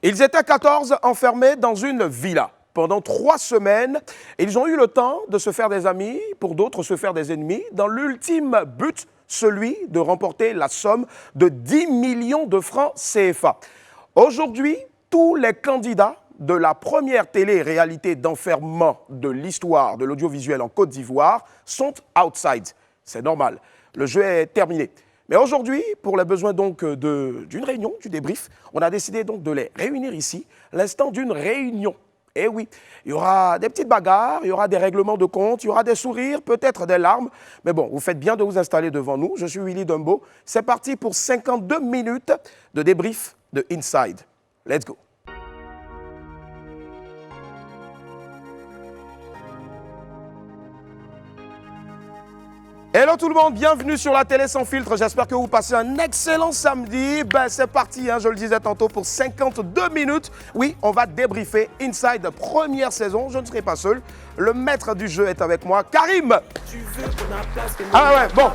Ils étaient 14 enfermés dans une villa. Pendant 3 semaines, ils ont eu le temps de se faire des amis, pour d'autres se faire des ennemis, dans l'ultime but, celui de remporter la somme de 10 millions de francs CFA. Aujourd'hui, tous les candidats de la première télé-réalité d'enfermement de l'histoire de l'audiovisuel en Côte d'Ivoire sont outside. C'est normal. Le jeu est terminé. Mais aujourd'hui, pour les besoins donc d'une réunion, du débrief, on a décidé donc de les réunir ici, l'instant d'une réunion. Et oui, il y aura des petites bagarres, il y aura des règlements de compte, il y aura des sourires, peut-être des larmes. Mais bon, vous faites bien de vous installer devant nous. Je suis Willy Dumbo. C'est parti pour 52 minutes de débrief de Inside. Let's go. Hello tout le monde, bienvenue sur la télé sans filtre. J'espère que vous passez un excellent samedi. Ben, c'est parti, je le disais tantôt, pour 52 minutes. Oui, on va débriefer Inside première saison. Je ne serai pas seul. Le maître du jeu est avec moi, Karim. Ah ouais, bon.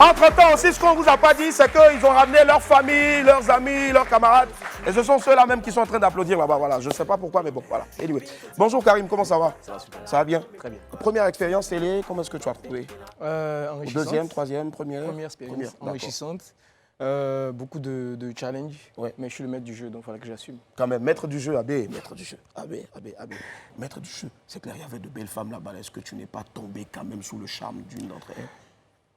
Entre-temps aussi, ce qu'on ne vous a pas dit, c'est qu'ils ont ramené leur famille, leurs amis, leurs camarades. Et ce sont ceux-là même qui sont en train d'applaudir là-bas. Voilà, je ne sais pas pourquoi, mais bon, voilà. Anyway. Bonjour Karim, comment ça va? Ça va super. Ça va bien? Très bien. Première expérience télé, comment est-ce que tu as trouvé? Enrichissante. Deuxième, troisième, première? Première expérience Première, enrichissante. Beaucoup de challenges, ouais. Mais je suis le maître du jeu, donc il fallait que j'assume. Quand même, maître du jeu, Abbé, maître du jeu, Abbé. Maître du jeu, c'est clair, il y avait de belles femmes là-bas. Est-ce que tu n'es pas tombé quand même sous le charme d'une d'entre elles?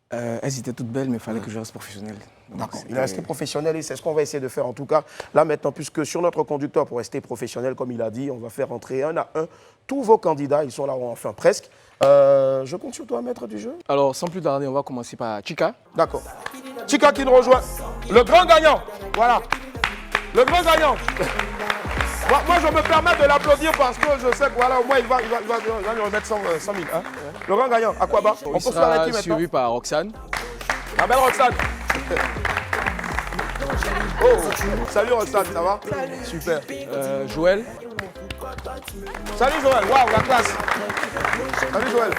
Elles étaient toutes belles, mais il fallait que je reste professionnel. D'accord, il est resté professionnel et c'est ce qu'on va essayer de faire en tout cas. Là maintenant, puisque sur notre conducteur, pour rester professionnel, comme il a dit, on va faire entrer un à un tous vos candidats. Ils sont là, enfin presque. Je compte sur toi, maître du jeu. Alors, sans plus tarder, on va commencer par Chika. D'accord. Chika qui nous rejoint. Le grand gagnant. Voilà. Le grand gagnant. Moi, je me permets de l'applaudir parce que je sais que voilà, au moins, il va lui remettre 100 000. Hein. Le grand gagnant, Aquaba. On peut se faire avec qui maintenant? Suivi par Roxane. La belle Roxane. Oh, salut Roxane, ça va? Salut. Super. Joël. Salut Joël, waouh, la classe. Salut Joël.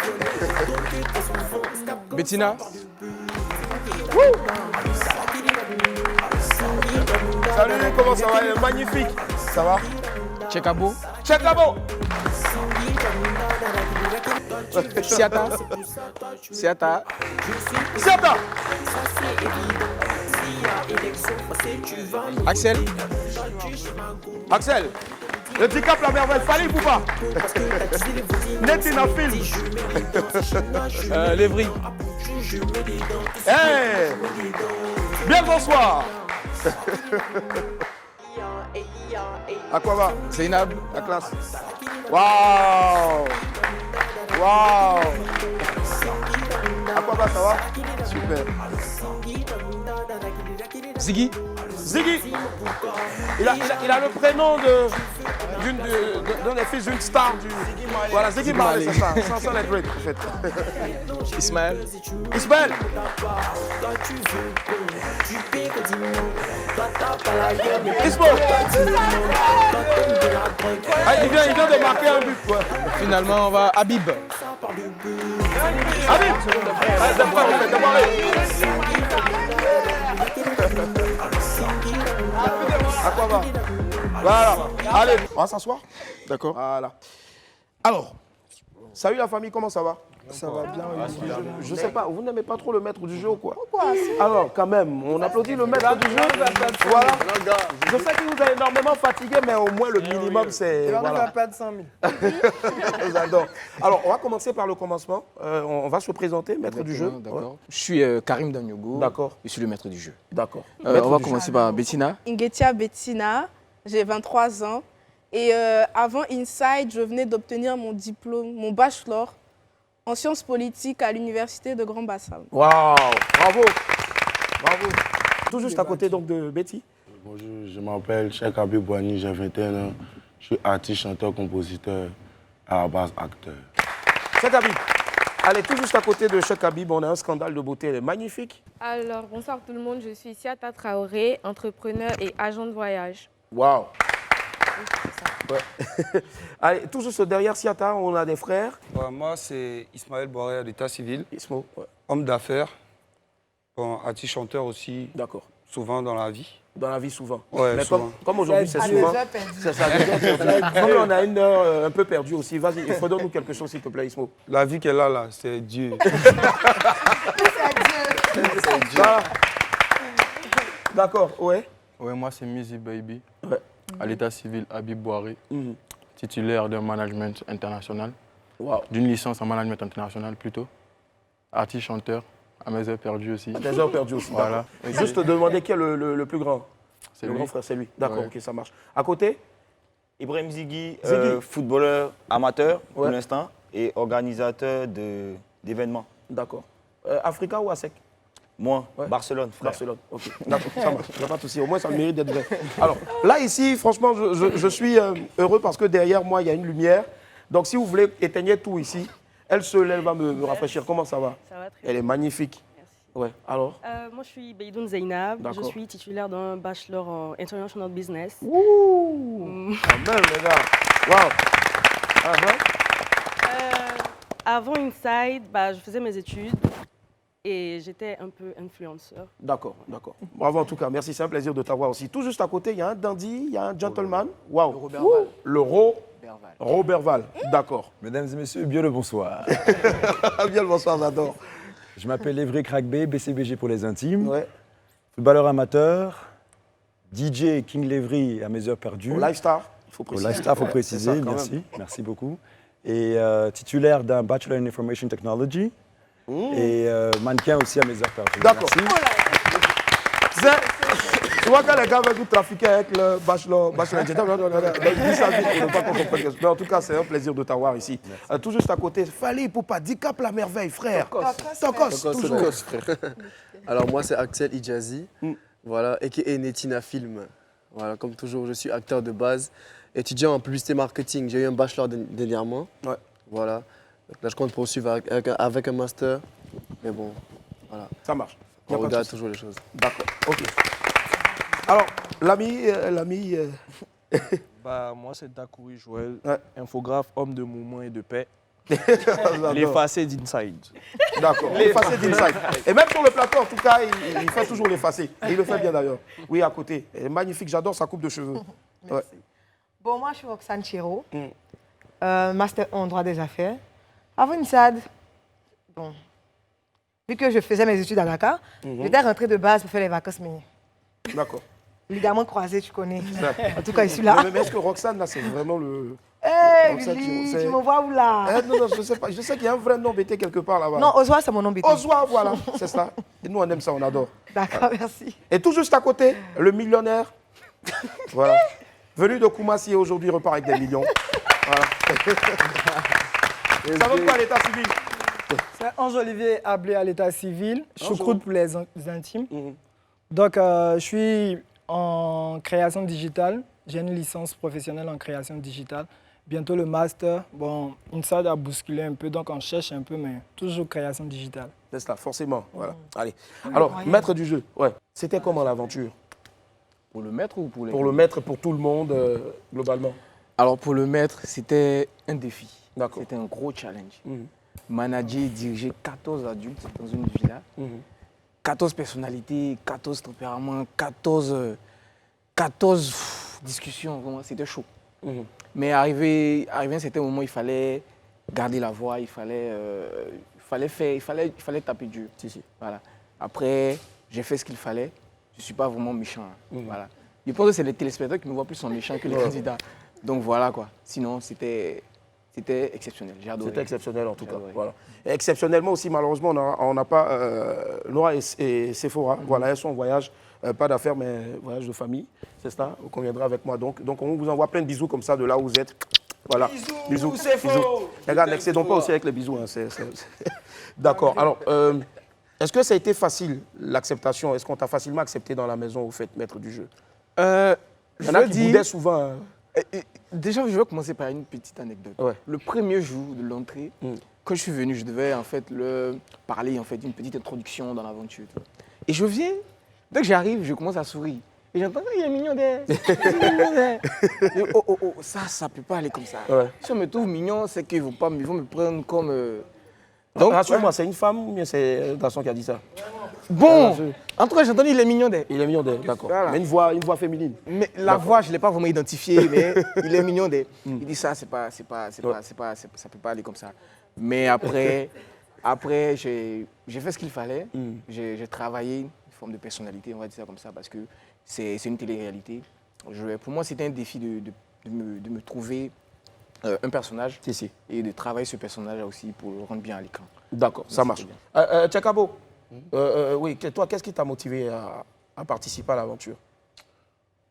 Bettina. Salut, comment ça va? Il est magnifique. Ça va? Chekabo. Chekabo. Siata. Siata. Axel. Axel. Le petit cap la merveille, fallait ou pas? Netina film. Lévry. Hey. Bien bonsoir. À quoi va? Zainab. La classe. Waouh. Waouh. À quoi va, ça va? Super. Ziggy. Ziggy. Il a le prénom d'un des fils d'une star du... Voilà, Ziggy Marley, c'est ça. Sans les great, en fait. Ismaël. Ismaël. Ismo. Ah, il vient de marquer un but, quoi. Finalement, on va Habib. Habib. Ah, c'est pas, on fait démarrer. À quoi va? Voilà. Allez, on va s'asseoir. D'accord. Voilà. Alors, salut la famille, comment ça va? Ça va bien, oui. Je sais pas, vous n'aimez pas trop le maître du jeu ou quoi? Pourquoi? Alors, quand même, on applaudit le maître du jeu. Voilà. Je sais que vous avez énormément fatigué, mais au moins le minimum, c'est... Il va nous Voilà. faire perdre 100 000. J'adore. Alors, on va commencer par le commencement. On va se présenter, maître du jeu. D'accord. Ouais. Je suis Karim Danyogo. D'accord. Je suis le maître du jeu. D'accord. On va commencer par Bettina. Ingetia Bettina, j'ai 23 ans. Et avant Inside, je venais d'obtenir mon diplôme, mon bachelor en sciences politiques à l'université de Grand Bassam. Waouh, bravo. Bravo. Tout juste à côté donc de Betty. Bonjour, je m'appelle Cheikh Habib Bouani, j'ai 21 ans. Je suis artiste, chanteur, compositeur, à la base acteur. Cheikh Habib. Allez, tout juste à côté de Cheikh Habib, on a un scandale de beauté, elle est magnifique. Alors, bonsoir tout le monde, je suis Siata Traoré, entrepreneur et agent de voyage. Waouh. Ouais. Allez, tout juste derrière Siata, on a des frères. Ouais, moi, c'est Ismaël Boré, d'état civil, Ismo. Ouais. homme d'affaires, bon, artiste chanteur aussi, D'accord. souvent dans la vie. Dans la vie, souvent. Ouais, Mais souvent. comme aujourd'hui, c'est souvent. C'est ça. Comme on a une heure un peu perdue aussi, vas-y, il faut donner-nous quelque chose, s'il te plaît, Ismo. La vie qu'elle a là, c'est Dieu. Voilà. D'accord, ouais. Ouais, moi c'est Mizi Baby. Ouais. À l'état civil, Habib Boiré, Mhm. titulaire d'un management international, Wow. d'une licence en management international plutôt. Artiste chanteur, à mes heures perdues aussi. Des heures perdues aussi. Voilà. D'accord. Juste te demander qui est le plus grand. C'est Le lui. grand frère, c'est lui. D'accord, Ouais. ok, ça marche. À côté, Ibrahim Ziggy, Ziggy. footballeur amateur pour Ouais. l'instant et organisateur d'événements. d'accord. Africa ou ASEC? Moi, Ouais. Barcelone, frère. Barcelone, ok. D'accord, ça marche. Il n'y a pas de souci. Au moins, ça mérite d'être vrai. Alors, là, ici, franchement, je suis heureux parce que derrière moi, il y a une lumière. Donc, si vous voulez, éteignez tout ici. Elle seule, elle va me rafraîchir. Comment ça va? Ça va très Elle est magnifique. Merci. Ouais, alors? Moi, je suis Beidoun Zainab. Je D'accord. suis titulaire d'un bachelor en International Business. Ouh! Quand même, les gars. Waouh! Avant Inside, je faisais mes études et j'étais un peu influenceur. D'accord, d'accord. Bravo en tout cas, merci, c'est un plaisir de t'avoir aussi. Tout juste à côté, il y a un dandy, il y a un gentleman. Waouh! Le Robert Val. Le Robert Val, d'accord. Mesdames et messieurs, bien le bonsoir. Bien le bonsoir, j'adore. Je m'appelle Evry Crackbay, BCBG pour les intimes. Ouais. Footballeur amateur, DJ King Lévry à mes heures perdues. Au Lifestar, il faut Au préciser. Lifestar, il faut Ouais, préciser, c'est ça, quand merci. même. Merci beaucoup. Et titulaire d'un Bachelor in Information Technology. Et mannequin aussi à mes heures perdues. D'accord. Merci. Tu vois quand les gars veulent nous trafiquer avec le bachelor, dis ça vite pour ne pas qu'on comprenne quelque chose. Mais en tout cas, c'est un plaisir de t'avoir ici. Tout juste à côté, Fally Poupa, Dicap la merveille, frère. Tokos, toujours. Tokos, frère. Alors moi c'est Axel Ijazi, voilà, a.k.a. Netina Film. Voilà, comme toujours, je suis acteur de base, étudiant en publicité marketing. J'ai eu un bachelor dernièrement. Ouais. Voilà. Donc là je compte poursuivre avec un master. Mais bon, voilà. Ça marche. Y a On pas de regarde souci. toujours les choses. D'accord, ok. Alors, l'ami, Moi, c'est Dakouri Joël, Ouais. infographe, homme de mouvement et de paix. J'adore. L'effacé d'Inside. D'accord, l'effacé d'Inside. Et même sur le plateau, en tout cas, il fait toujours l'effacé. Et il le fait bien d'ailleurs. Oui, à côté. Elle est magnifique, j'adore sa coupe de cheveux. Ouais. Bon, moi, je suis Roxane Chiro, master en droit des affaires. Avant une SAD, bon, vu que je faisais mes études à Dakar, j'étais rentrée de base pour faire les vacances mini. D'accord. Ligament croisé, tu connais. En tout cas, je suis là. Mais est-ce que Roxane, là, c'est vraiment le... Hé, Roxane Billy, Chiro, c'est- tu me vois où là? Non, je sais pas. Je sais qu'il y a un vrai nom bêté quelque part là-bas. Non, Ozoa, c'est mon nom bêté. Ozoa, voilà, c'est ça. Et nous, on aime ça, on adore. D'accord, merci. Et tout juste à côté, le millionnaire. Voilà. Venu de Koumassi et aujourd'hui repart avec des millions. Voilà. Ça donne quoi à l'état civil? C'est Ange-Olivier Ablé à l'état civil, Ange. choucroute pour les intimes. Donc, je suis en création digitale. J'ai une licence professionnelle en création digitale. Bientôt le master. Bon, INSAD a bousculé un peu, donc on cherche un peu, mais toujours création digitale. C'est ça, forcément. Voilà. Allez. Alors, maître du jeu, ouais. C'était comment l'aventure? Pour le maître ou pour les... Pour le maître, pour tout le monde, globalement. Alors pour le maître, c'était un défi. D'accord. C'était un gros challenge. Manager et diriger 14 adultes dans une villa. 14 personnalités, 14 tempéraments, 14 discussions. Vraiment, c'était chaud. Mais arrivé à un certain moment, il fallait garder la voix, il fallait taper dur. Voilà. Après, j'ai fait ce qu'il fallait. Je ne suis pas vraiment méchant. Voilà. Je pense que c'est les téléspectateurs qui me voient plus en méchant que les candidats. Donc voilà quoi. Sinon, c'était exceptionnel. J'ai adoré. C'était exceptionnel en tout cas. Voilà. Et exceptionnellement aussi, malheureusement, on n'a pas Laura et Sephora. Voilà, elles sont en voyage. Pas d'affaires, mais voyage de famille. C'est ça. Vous conviendrez avec moi donc. Donc on vous envoie plein de bisous comme ça de là où vous êtes. Voilà. Bisous. Les gars, n'excédons pas aussi avec les bisous. Hein. D'accord. Alors, est-ce que ça a été facile, l'acceptation? Est-ce qu'on t'a facilement accepté dans la maison au fait, maître du jeu? Il y en a qui boudaient souvent. Hein. Déjà, je vais commencer par une petite anecdote. Ouais. Le premier jour de l'entrée, quand je suis venu, je devais en fait parler en fait d'une petite introduction dans l'aventure. Et je viens, dès que j'arrive, je commence à sourire. Et j'entends, il y a un mignon derrière. Et, oh, ça ne peut pas aller comme ça. Ouais. Si on me trouve mignon, c'est qu'ils vont me prendre comme... Donc, rassure-moi, c'est une femme ou bien c'est un garçon qui a dit ça? Bon, Alors, en tout cas, j'ai entendu il est mignon des. Il est mignon des, d'accord. Voilà. Mais une voix féminine. Mais la voix, je ne l'ai pas vraiment identifiée, mais il est mignon des. Il dit ça, ça peut pas aller comme ça. Mais après, j'ai fait ce qu'il fallait. J'ai travaillé une forme de personnalité, on va dire ça comme ça, parce que c'est une télé-réalité. Pour moi, c'était un défi de me trouver un personnage et de travailler ce personnage aussi pour le rendre bien à l'écran. D'accord, ça marche. Tchekabo, oui, toi, qu'est-ce qui t'a motivé à participer à l'aventure?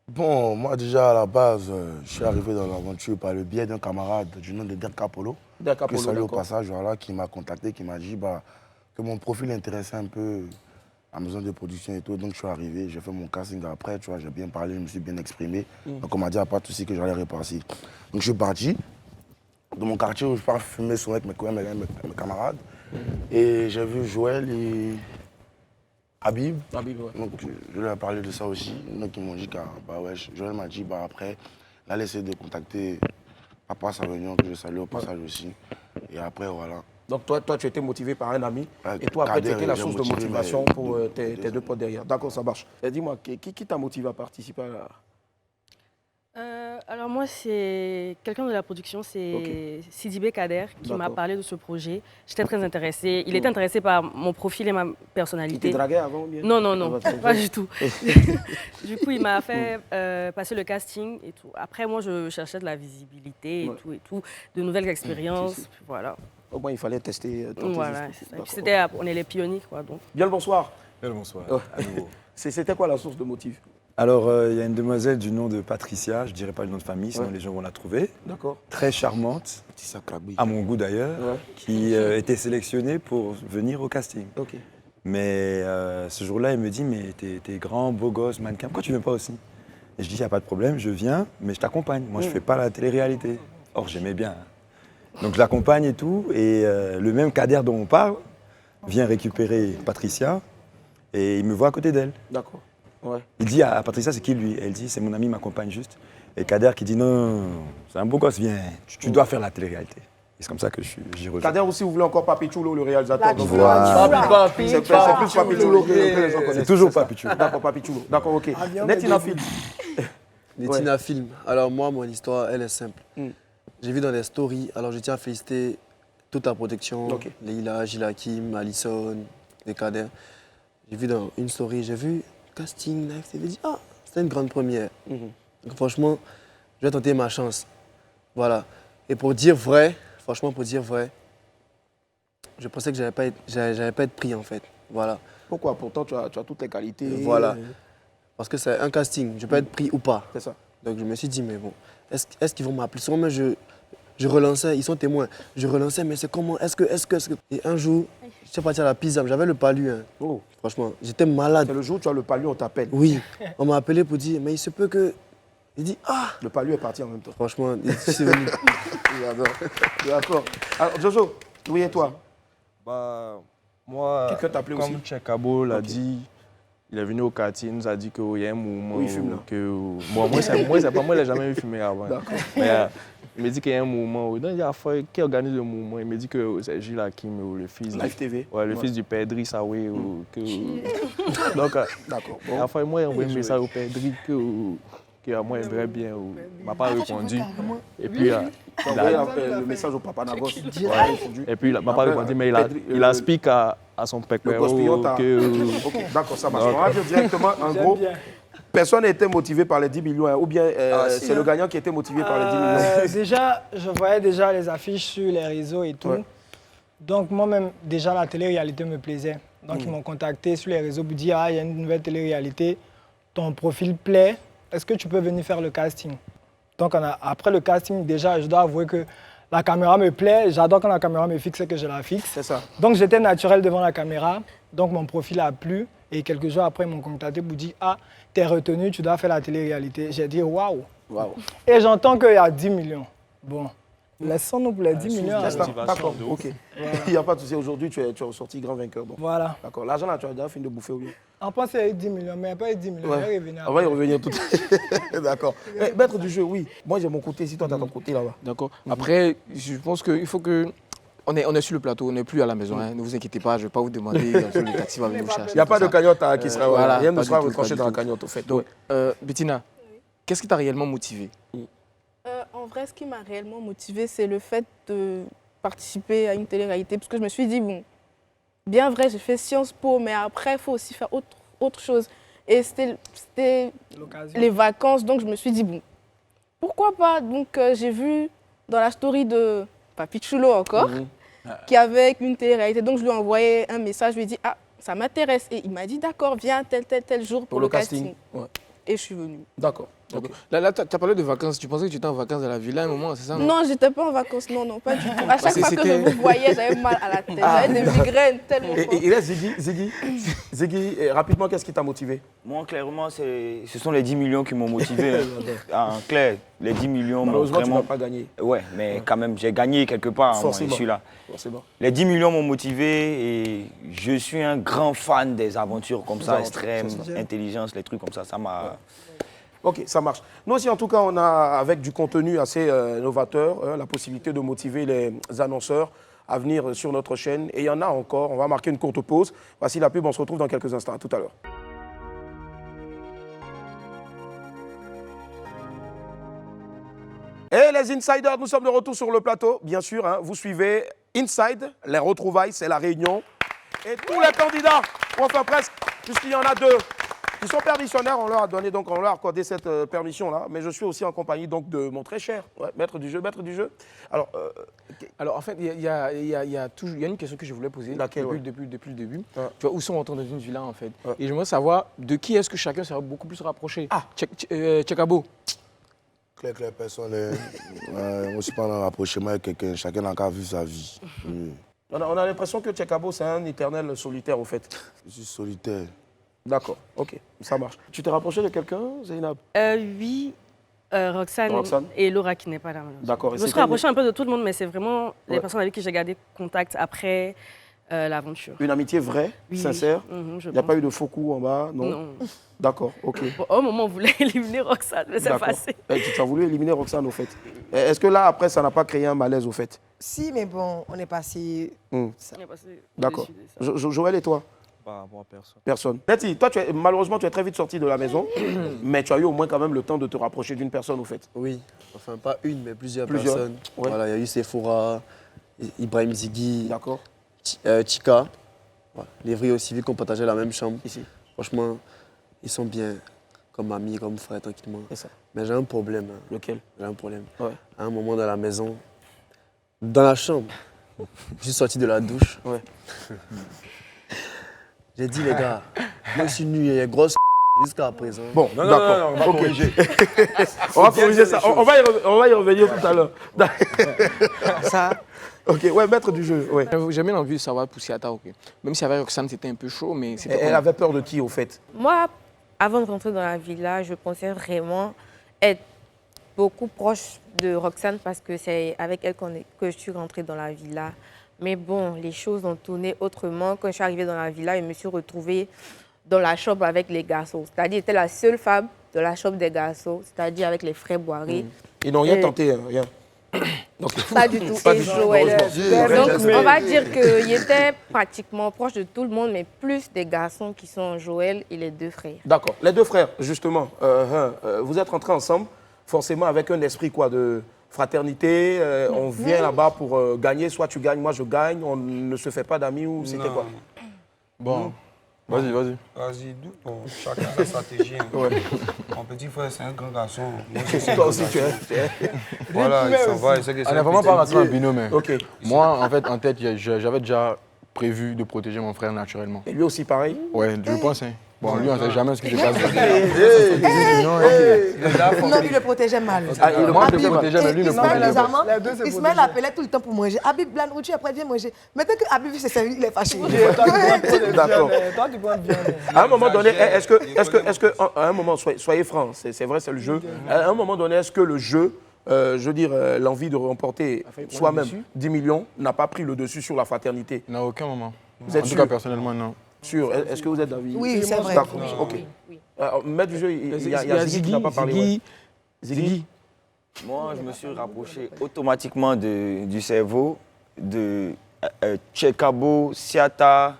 Bon, moi déjà à la base, je suis arrivé dans l'aventure par le biais d'un camarade du nom de Dirk Capolo. Dirk Capolo, que je salue au d'accord. passage, voilà, qui m'a contacté, qui m'a dit que mon profil intéressait un peu la maison de production et tout. Donc je suis arrivé, j'ai fait mon casting après, tu vois, j'ai bien parlé, je me suis bien exprimé. Donc on m'a dit à pas de souci que j'allais repartir. Donc je suis parti de mon quartier où je pars fumer son avec mes camarades. Et j'ai vu Joël et Habib. Habib, ouais. Donc je leur ai parlé de ça aussi. Donc ils m'ont dit que Joël m'a dit après, il allait essayer de contacter Papa Savignon, que je salue au passage aussi. Et après voilà. Donc toi, tu étais motivé par un ami et toi, après, tu étais la source de motivation pour tes deux potes derrière. D'accord, ça marche. Et dis-moi, qui t'a motivé à participer à Alors moi, c'est quelqu'un de la production, c'est Sidibé Kader qui m'a parlé de ce projet. J'étais très intéressée. Il était intéressé par mon profil et ma personnalité. Il te draguait avant ou bien? Non, pas du tout. Du coup, il m'a fait passer le casting et tout. Après, moi, je cherchais de la visibilité et tout, de nouvelles expériences. Voilà. Au moins, il fallait tester. Voilà, c'est ça. On est les pionniers, quoi. Donc. Bien le bonsoir. Bien le bonsoir. C'était quoi la source de motif? Alors, il y a une demoiselle du nom de Patricia, je ne dirais pas le nom de famille, sinon les gens vont la trouver. D'accord. Très charmante, à mon goût d'ailleurs, qui était sélectionnée pour venir au casting. Ok. Mais ce jour-là, elle me dit, mais t'es grand, beau gosse, mannequin, pourquoi tu ne viens pas aussi? Et je dis, il n'y a pas de problème, je viens, mais je t'accompagne. Moi, je ne fais pas la télé-réalité. Or, j'aimais bien. Donc, je l'accompagne et tout, et le même Kader dont on parle vient récupérer Patricia, et il me voit à côté d'elle. D'accord. Ouais. Il dit à Patricia, c'est qui lui? Elle dit, c'est mon ami, il m'accompagne juste. Et Kader qui dit, non, c'est un beau gosse, viens, tu dois faire la télé-réalité. Et c'est comme ça que j'y rejoins. Kader aussi, vous voulez encore Papi Chulo, le réalisateur. Donc, voilà. C'est plus Papi Chulo que les gens connaissent. C'est toujours Papi Chulo. D'accord, Papi Chulo. D'accord, ok. Netina Film. Netina Film. Alors moi, mon histoire, elle est simple. J'ai vu dans les stories, alors je tiens à féliciter toute la production, Leïla, Gilakim, Alison, les Kader. J'ai vu dans une story, j'ai vu casting live TV, dit c'était une grande première. Donc franchement, je vais tenter ma chance. Voilà. Et pour dire vrai, franchement pour dire vrai, je pensais que j'allais pas être pris en fait. Voilà. Pourquoi? Pourtant tu as toutes les qualités. Voilà. Parce que c'est un casting, je peux être pris ou pas. C'est ça. Donc je me suis dit mais bon, est-ce qu'ils vont m'appeler? Souvent je relançais, ils sont témoins. Je relançais, mais c'est comment? Est-ce que... Et un jour, je suis parti à la pizza, j'avais le palu. Hein. Oh. Franchement, j'étais malade. C'est le jour où tu as le palu, on t'appelle. Oui, on m'a appelé pour dire, mais il se peut que... Il dit, Le palu est parti en même temps. Franchement, c'est venu. D'accord. Alors, Jojo, oui et toi? Bah, moi, comme Tchekabo l'a dit, il est venu au quartier, il nous a dit qu'il y a un mouvement. Oui, il fume là. Bon, moi, c'est pas moi, il n'a jamais vu fumer avant. Mais il me dit qu'il y a un mouvement. Donc, il y a qui organise le mouvement. Il me dit que c'est Gilles Hakim, le fils. Live TV. Ouais, le fils du père Driss Aoué. Donc, d'accord. À la fin, moi, j'ai envoyé un message au père Driss que moi, il aimerait bien. Il m'a pas répondu. Et puis, il a le message au papa Nagos. Et puis, il m'a pas répondu, mais il a expliqué à son père que... D'accord, ça marche. On va dire directement, en gros, personne n'a été motivé par les 10 millions, ou bien c'est le gagnant qui a été motivé par les 10 millions. Déjà, je voyais déjà les affiches sur les réseaux et tout. Donc moi-même, déjà, la télé-réalité me plaisait. Donc ils m'ont contacté sur les réseaux pour dire, il y a une nouvelle télé-réalité, ton profil plaît, est-ce que tu peux venir faire le casting? Donc après le casting, déjà, je dois avouer que la caméra me plaît. J'adore quand la caméra me fixe et que je la fixe. C'est ça. Donc j'étais naturel devant la caméra. Donc mon profil a plu. Et quelques jours après, ils m'ont contacté pour dire, t'es retenu, tu dois faire la télé-réalité. J'ai dit, waouh. Et j'entends qu'il y a 10 millions. Bon, laissons-nous pour les 10 millions. D'accord, ok. Il n'y a pas de souci. Aujourd'hui, tu es ressorti grand vainqueur. Bon. Voilà. D'accord. L'argent, là, tu as déjà fini de bouffer ou bien? On pense qu'il y a eu 10 millions, mais il n'y a pas eu 10 millions. Ouais. On va y revenir. On va y revenir tout de suite. D'accord. Maître du jeu, oui. Moi, j'ai mon côté. Si toi, tu as ton côté là-bas. D'accord. Après, je pense qu'il faut que On est sur le plateau, on n'est plus à la maison. Hein. Ne vous inquiétez pas, je ne vais pas vous demander le taxi va venir vous chercher. Il n'y a pas de cagnotte qui sera. Voilà, rien ne pas sera du tout, retranché pas dans du la tout. cagnotte, au fait. Donc, Bettina, qu'est-ce qui t'a réellement motivé? En vrai, ce qui m'a réellement motivée, c'est le fait de participer à une télé-réalité. Parce que je me suis dit, bon, bien vrai, j'ai fait Sciences Po, mais après, il faut aussi faire autre chose. Et c'était les vacances, donc je me suis dit, bon, pourquoi pas? Donc j'ai vu dans la story de Papi Chulo encore, qui avait une télé-réalité. Donc je lui ai envoyé un message, je lui ai dit, ah, ça m'intéresse. Et il m'a dit, d'accord, viens tel jour pour le casting. Ouais. Et je suis venue. D'accord. Okay. Là tu as parlé de vacances. Tu pensais que tu étais en vacances dans la villa à un moment, c'est ça? Non, j'étais pas en vacances. Non, pas du tout. À chaque fois que je vous voyais, j'avais mal à la tête. J'avais des migraines tellement fortes. Et là, Ziggy, rapidement, qu'est-ce qui t'a motivé? Moi, clairement, ce sont les 10 millions qui m'ont motivé. En clair, les 10 millions. Malheureusement, vraiment... tu n'as pas gagné. Ouais, mais quand même, j'ai gagné quelque part. Forcément. Moi, je suis là. Forcément. Les 10 millions m'ont motivé et je suis un grand fan des aventures comme ça, extrêmes, intelligence, les trucs comme ça. Ça m'a. Ok, ça marche. Nous aussi, en tout cas, on a, avec du contenu assez novateur, la possibilité de motiver les annonceurs à venir sur notre chaîne. Et il y en a encore. On va marquer une courte pause. Voici la pub. On se retrouve dans quelques instants. À tout à l'heure. Et les Insiders, nous sommes de retour sur le plateau. Bien sûr, hein, vous suivez Inside, les retrouvailles, c'est la réunion. Et tous les candidats, enfin presque, puisqu'il y en a deux, qui sont permissionnaires, on leur a donné, donc on leur a accordé cette permission-là. Mais je suis aussi en compagnie donc de mon très cher maître du jeu. Alors en fait, il y a une question que je voulais poser depuis le début. Tu vois, où sont rentrés dans une villa en fait. Et j'aimerais savoir de qui est-ce que chacun serait beaucoup plus rapproché. Ah, Tchekabo. Claire, personne. On ne s'est pas en rapprochement avec quelqu'un. Chacun n'a qu'à vivre sa vie. On a l'impression que Tchekabo, c'est un éternel solitaire au fait. Je suis solitaire. D'accord, ok, ça marche. Tu t'es rapproché de quelqu'un, Zainab? Oui, Roxane et Laura qui n'est pas là. D'accord. Je me suis rapprochée un peu de tout le monde, mais c'est vraiment les personnes avec qui j'ai gardé contact après l'aventure. Une amitié vraie, sincère? Il n'y a pas eu de faux coups en bas? Non. D'accord, ok. Bon, au moment, on voulait éliminer Roxane, mais c'est passé. Tu t'as voulu éliminer Roxane, au fait. Est-ce que là, après, ça n'a pas créé un malaise, au fait? Si, mais bon, on est passé... D'accord. Joël et toi? Par rapport à personne. Personne. Betty, toi, malheureusement, tu es très vite sorti de la maison, mais tu as eu au moins quand même le temps de te rapprocher d'une personne, au fait. Oui, enfin pas une, mais plusieurs personnes. Ouais. Voilà, il y a eu Sephora, Ibrahim Ziggy, Chika, les vrais aussi, vu qu'on partageait la même chambre. Ici. Franchement, ils sont bien, comme amis, comme frères, tranquillement. Ça. Mais j'ai un problème. Lequel? J'ai un problème. À un moment dans la maison, dans la chambre, je suis sorti de la douche. J'ai dit, les gars, moi je suis nu, il y a grosse jusqu'à présent. Bon, d'accord. On va corriger. On va corriger ça. On va y revenir tout à l'heure. Ça. Ok, maître du jeu. Ouais. J'ai bien envie de savoir pour Siata, ok. Même si avec Roxane, c'était un peu chaud, mais c'était. Elle avait peur de qui, au fait? Moi, avant de rentrer dans la villa, je pensais vraiment être beaucoup proche de Roxane parce que c'est avec elle que je suis rentrée dans la villa. Mais bon, les choses ont tourné autrement. Quand je suis arrivée dans la villa, je me suis retrouvée dans la chambre avec les garçons. C'est-à-dire, j'étais la seule femme de la chambre des garçons, c'est-à-dire avec les frères Boiré. Ils n'ont rien tenté, rien. Pas du tout. Et Joël. Donc, on va dire qu'il était pratiquement proche de tout le monde, mais plus des garçons qui sont Joël et les deux frères. D'accord. Les deux frères, justement, vous êtes rentrés ensemble, forcément avec un esprit de fraternité. On vient là-bas pour gagner. Soit tu gagnes, moi je gagne. On ne se fait pas d'amis ou c'était quoi? Bon, vas-y. Vas-y, bon, chacun sa stratégie. Mon petit frère, c'est un grand garçon. Moi, toi aussi, tu es. Voilà, il s'en va. Il sait que c'est on n'est vraiment pas rentré en binôme. Okay. Moi, en fait, en tête, j'avais déjà prévu de protéger mon frère naturellement. Et lui aussi, pareil? Ouais, je pense. Bon, lui, on ne sait jamais ce qui se passe. Non, il le protégeait mal. Moi, je le protégeais, mais lui, le protégeait pas. Ismaël l'appelait tout le temps pour manger. Habib, la nourriture, après, viens manger. Maintenant que Habib s'est servi, il est fâché. D'accord. À un moment donné, est-ce que, à un moment, soyez francs, c'est vrai, c'est le jeu. À un moment donné, est-ce que le jeu, je veux dire, l'envie de remporter soi-même 10 millions n'a pas pris le dessus sur la fraternité? À aucun moment. Vous êtes en tout sûr? cas, personnellement, non. Sûr. Est-ce que vous êtes d'avis? Oui, c'est vrai. D'accord, ok. Maître du jeu, il y a Ziggy qui n'a pas parlé. Ziggy. Moi, je me suis rapproché automatiquement du cerveau de Tchekabo, Siata,